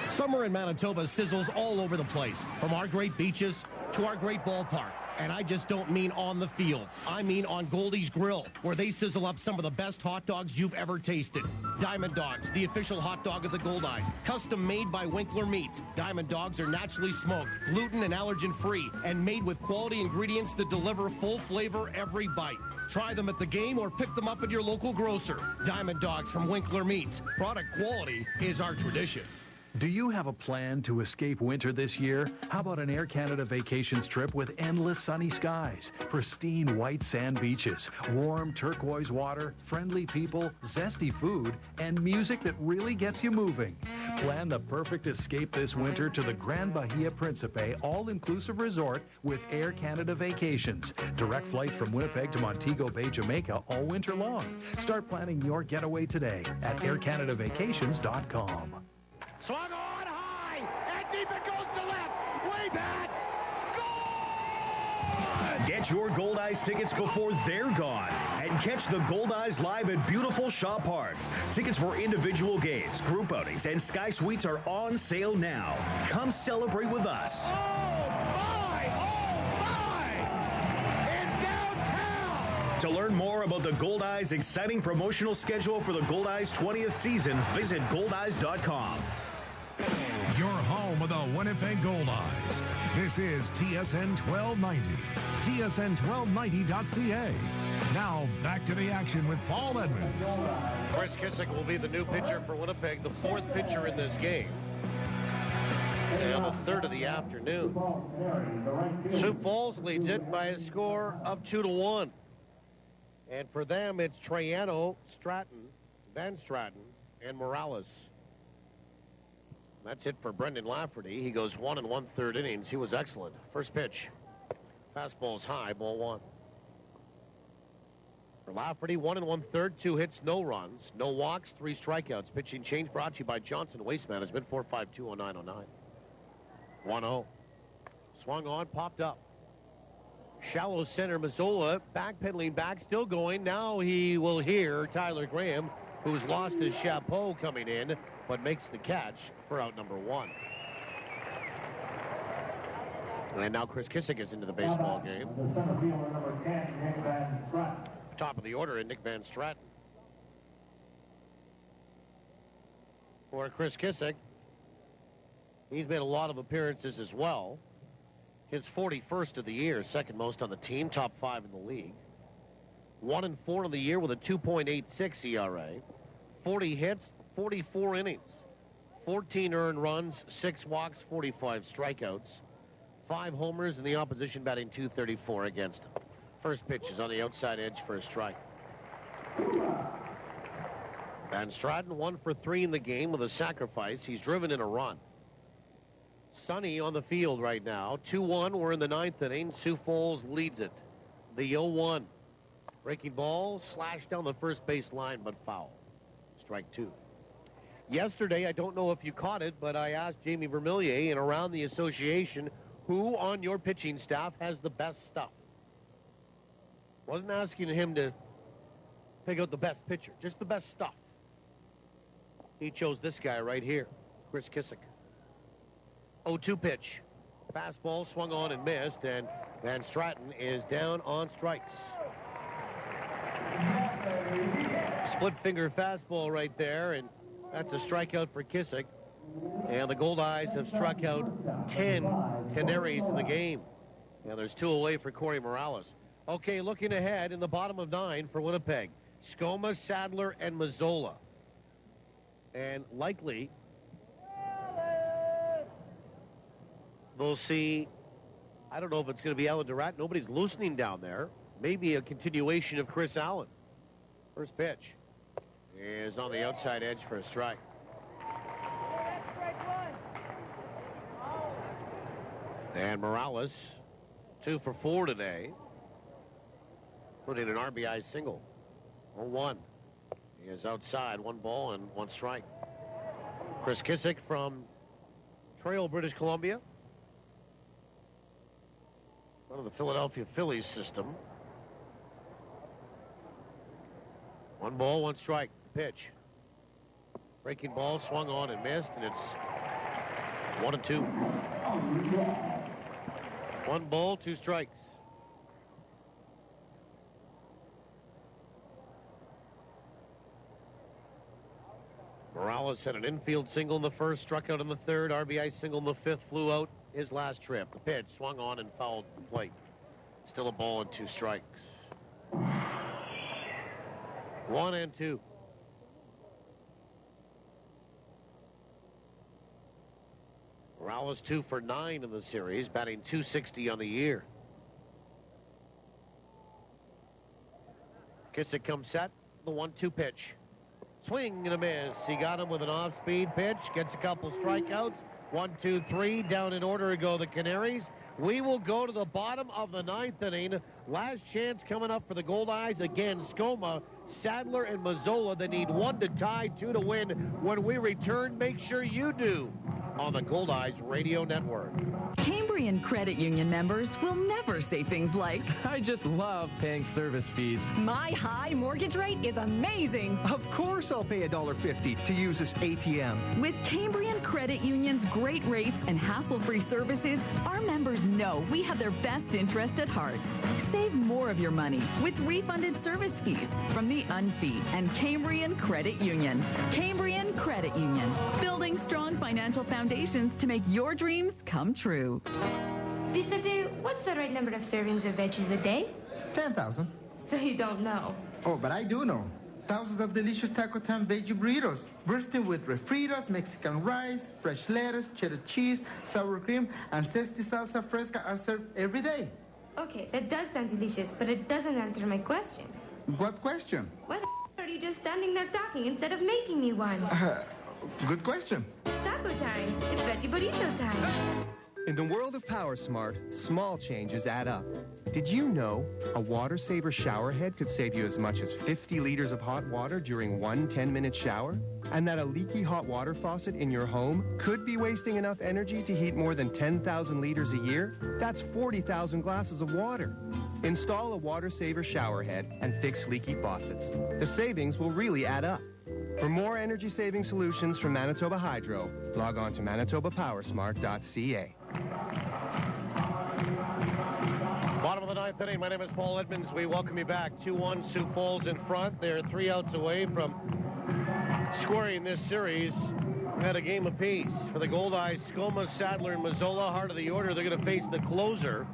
Summer in Manitoba sizzles all over the place, from our great beaches to our great ballpark. And I just don't mean on the field. I mean on Goldeyes Grill, where they sizzle up some of the best hot dogs you've ever tasted. Diamond Dogs, the official hot dog of the Goldeyes, custom made by Winkler Meats. Diamond Dogs are naturally smoked, gluten and allergen-free, and made with quality ingredients that deliver full flavor every bite. Try them at the game or pick them up at your local grocer. Diamond Dogs from Winkler Meats. Product quality is our tradition. Do you have a plan to escape winter this year? How about an Air Canada vacations trip with endless sunny skies, pristine white sand beaches, warm turquoise water, friendly people, zesty food, and music that really gets you moving? Plan the perfect escape this winter to the Grand Bahia Principe all-inclusive resort with Air Canada Vacations. Direct flights from Winnipeg to Montego Bay, Jamaica all winter long. Start planning your getaway today at aircanadavacations.com. Swung on high, and deep it goes to left. Way back. Goal! Get your Goldeyes tickets before they're gone and catch the Goldeyes live at beautiful Shaw Park. Tickets for individual games, group outings, and Sky Suites are on sale now. Come celebrate with us. Oh, my! In downtown! To learn more about the Goldeyes' exciting promotional schedule for the Goldeyes 20th season, visit goldeyes.com. Your home of the Winnipeg Goldeyes. This is TSN 1290. TSN1290.ca. Now back to the action with Paul Edmonds. Chris Kissick will be the new pitcher for Winnipeg, the 4th pitcher in this game. And the 3rd of the afternoon. Sioux Falls leads it by a score of 2-1. And for them, it's Triano, Stratton, Van Stratton, and Morales. That's it for Brendan Lafferty. He goes 1 1/3 innings. He was excellent. First pitch. Fastball's high, ball 1. For Lafferty, 1 1/3, 2 hits, no runs, no walks, 3 strikeouts. Pitching change brought to you by Johnson Waste Management, 4520909. 1-0. Swung on, popped up. Shallow center, Mazzola, backpedaling back, still going. Now he will hear Tyler Graham, who's lost his chapeau coming in, but makes the catch for out number 1. And now Chris Kissick is into the baseball game. Top of the order in Nick Van Stratton. For Chris Kissick, he's made a lot of appearances as well. His 41st of the year, second most on the team, top 5 in the league. 1 4 in the year with a 2.86 ERA. 40 hits, 44 innings. 14 earned runs, 6 walks, 45 strikeouts. 5 homers, and the opposition batting .234 against him. First pitch is on the outside edge for a strike. Van Stratton 1 for 3 in the game with a sacrifice. He's driven in a run. Sunny on the field right now. 2-1. We're in the 9th inning. Sioux Falls leads it. The 0-1. Breaking ball slashed down the first base line, but foul. Strike 2. Yesterday, I don't know if you caught it, but I asked Jamie Vermillier and around the association, who on your pitching staff has the best stuff? Wasn't asking him to pick out the best pitcher, just the best stuff. He chose this guy right here, Chris Kissick. 0-2 pitch. Fastball swung on and missed, and Van Stratton is down on strikes. Split finger fastball right there, and that's a strikeout for Kissick. And the Goldeyes have struck out 10 Canaries in the game. And there's 2 away for Corey Morales. Okay, looking ahead in the bottom of 9 for Winnipeg. Skoma, Sadler, and Mazzola. And likely they'll see, I don't know if it's going to be Alan Durant. Nobody's loosening down there. Maybe a continuation of Chris Allen. First pitch is on the outside edge for a strike. And Morales, 2 for 4 today. Putting an RBI single. 0-1. He is outside, 1 ball and 1 strike. Chris Kissick from Trail, British Columbia. One of the Philadelphia Phillies system. 1 ball, 1 strike. Pitch. Breaking ball, swung on and missed, and it's 1-2. 1 ball, 2 strikes. Morales had an infield single in the first, struck out in the third, RBI single in the fifth, flew out his last trip. The pitch swung on and fouled the plate. Still a ball and 2 strikes. 1-2. Morales 2 for 9 in the series, batting .260 on the year. Kissick comes set, the 1-2 pitch. Swing and a miss. He got him with an off-speed pitch, gets a couple strikeouts. 1, 2, 3, down in order to go the Canaries. We will go to the bottom of the 9th inning. Last chance coming up for the Goldeyes. Again, Skoma, Sadler, and Mazzola. They need 1 to tie, 2 to win. When we return, make sure you do on the Goldeyes Radio Network. Cambrian Credit Union members will never say things like, I just love paying service fees. My high mortgage rate is amazing. Of course I'll pay $1.50 to use this ATM. With Cambrian Credit Union's great rates and hassle-free services, our members know we have their best interest at heart. Save more of your money with refunded service fees from the UNFI and Cambrian Credit Union. Cambrian Credit Union, building strong financial foundations to make your dreams come true. Vista, what's the right number of servings of veggies a day? 10,000. So you don't know. Oh, but I do know. Thousands of delicious Taco Time veggie burritos, bursting with refritos, Mexican rice, fresh lettuce, cheddar cheese, sour cream, and zesty salsa fresca are served every day. Okay, that does sound delicious, but it doesn't answer my question. What question? Why the are you just standing there talking instead of making me one? Good question. Taco time. It's veggie burrito time. In the world of PowerSmart, small changes add up. Did you know a water saver shower head could save you as much as 50 liters of hot water during one 10-minute shower? And that a leaky hot water faucet in your home could be wasting enough energy to heat more than 10,000 liters a year? That's 40,000 glasses of water. Install a water saver shower head and fix leaky faucets. The savings will really add up. For more energy-saving solutions from Manitoba Hydro, log on to manitobapowersmart.ca. Bottom of the 9th inning, my name is Paul Edmonds. We welcome you back. 2-1, Sioux Falls in front. They're 3 outs away from scoring this series at a game apiece. For the Goldeyes, Skoma, Sadler, and Mazzola, heart of the order. They're going to face the closer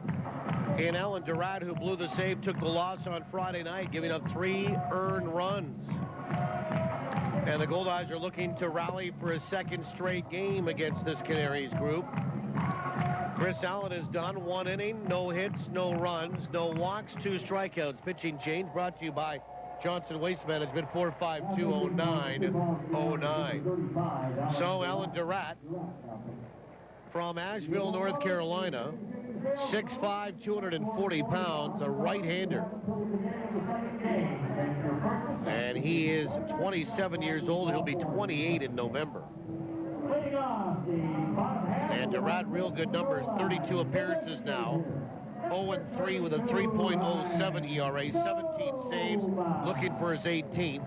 in Alan Durant, who blew the save, took the loss on Friday night, giving up 3 earned runs. And the Goldeyes are looking to rally for a second straight game against this Canaries group. Chris Allen has done 1 inning, no hits, no runs, no walks, 2 strikeouts. Pitching change brought to you by Johnson Waste Management, 452-0909. So Alan Durant from Asheville, North Carolina, 6'5", 240 pounds, a right-hander. And he is 27 years old. He'll be 28 in November. And Durant, real good numbers, 32 appearances now. 0-3 with a 3.07 ERA, 17 saves, looking for his 18th.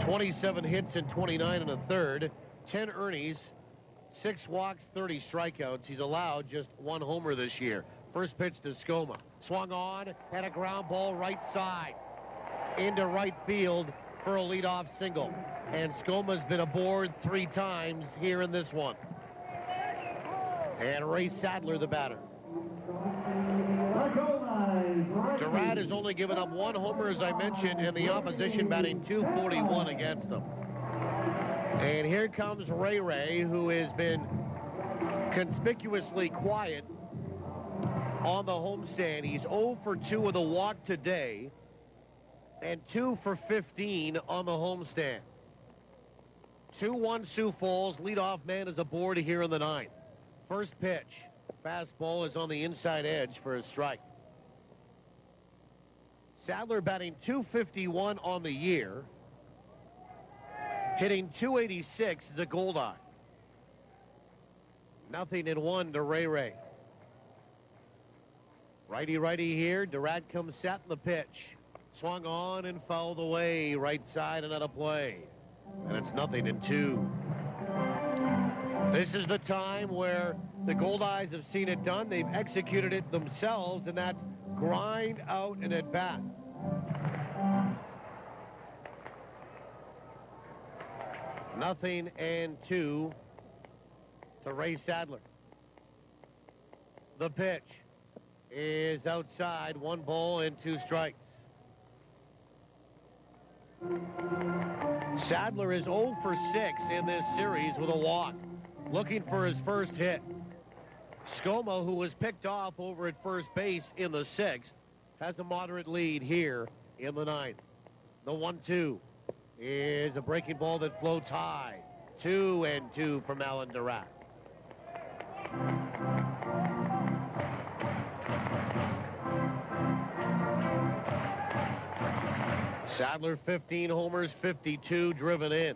27 hits and 29 and a third. 10 earnies, 6 walks, 30 strikeouts. He's allowed just 1 homer this year. First pitch to Skoma. Swung on, and a ground ball right side. Into right field for a leadoff single. And Skoma's been aboard 3 times here in this one. And Ray Sadler, the batter. Durant has only given up 1 homer, as I mentioned, and the opposition batting .241 against him. And here comes Ray, who has been conspicuously quiet on the homestand. He's 0 for 2 with a walk today and 2 for 15 on the homestand. 2-1 Sioux Falls. Leadoff man is aboard here in the 9th. First pitch. Fastball is on the inside edge for a strike. Sadler batting .251 on the year. Hitting .286 is a Goldeye. 0-1 to Ray. Righty here. Durant comes set in the pitch. Swung on and fouled away. Right side, another play. And it's 0-2. This is the time where the Goldeyes have seen it done. They've executed it themselves, and that's grind out and at bat. Nothing and 2 to Ray Sadler. The pitch is outside. 1 ball and 2 strikes. Sadler is 0 for 6 in this series with a walk, looking for his first hit. Skoma, who was picked off over at first base in the 6th, has a moderate lead here in the 9th. The 1-2 is a breaking ball that floats high. 2-2 from Alan Durant. Sadler, 15 homers, 52 driven in.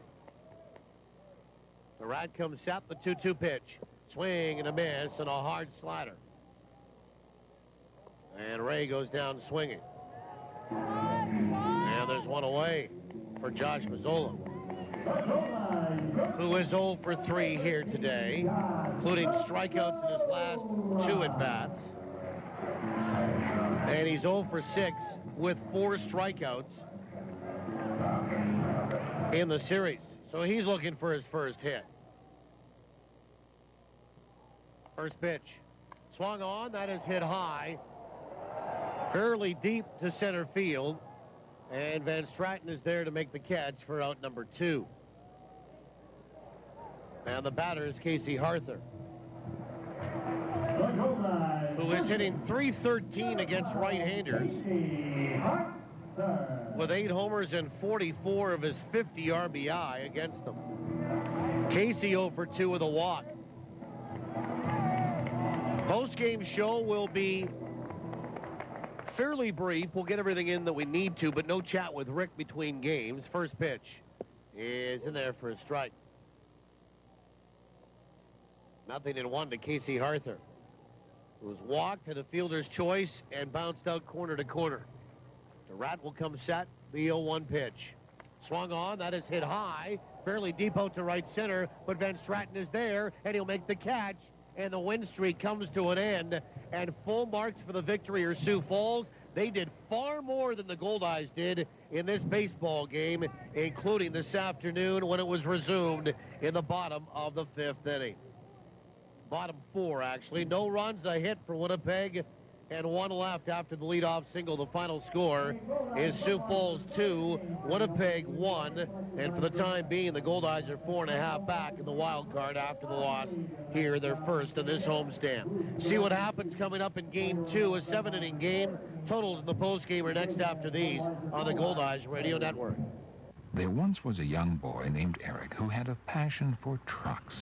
Durant comes set, the 2-2 pitch. Swing and a miss and a hard slider. And Ray goes down swinging. And there's one away for Josh Mazzola, who is 0 for 3 here today, including strikeouts in his last 2 at-bats. And he's 0 for 6 with 4 strikeouts in the series. So he's looking for his first hit. First pitch. Swung on. That is hit high. Fairly deep to center field. And Van Stratton is there to make the catch for out number 2. And the batter is Casey Arthur, who is hitting .313 against right-handers, with 8 homers and 44 of his 50 RBI against them. Casey 0 for 2 with a walk. Post-game show will be fairly brief. We'll get everything in that we need to, but no chat with Rick between games. First pitch is in there for a strike. 0-1 to Casey Arthur, who was walked at a fielder's choice and bounced out corner to corner. Durant will come set, the 0-1 pitch. Swung on, that is hit high, fairly deep out to right center, but Van Stratton is there, and he'll make the catch, and the win streak comes to an end, and full marks for the victory are Sioux Falls. They did far more than the Goldeyes did in this baseball game, including this afternoon when it was resumed in the bottom of the 5th inning. Bottom 4, actually. No runs, a hit for Winnipeg, and 1 left after the leadoff single. The final score is Sioux Falls 2, Winnipeg 1, and for the time being, the Goldeyes are 4.5 back in the wild card after the loss here, their first in this homestand. See what happens coming up in Game 2, a 7-inning game. Totals in the postgame are next after these on the Goldeyes Radio Network. There once was a young boy named Eric who had a passion for trucks.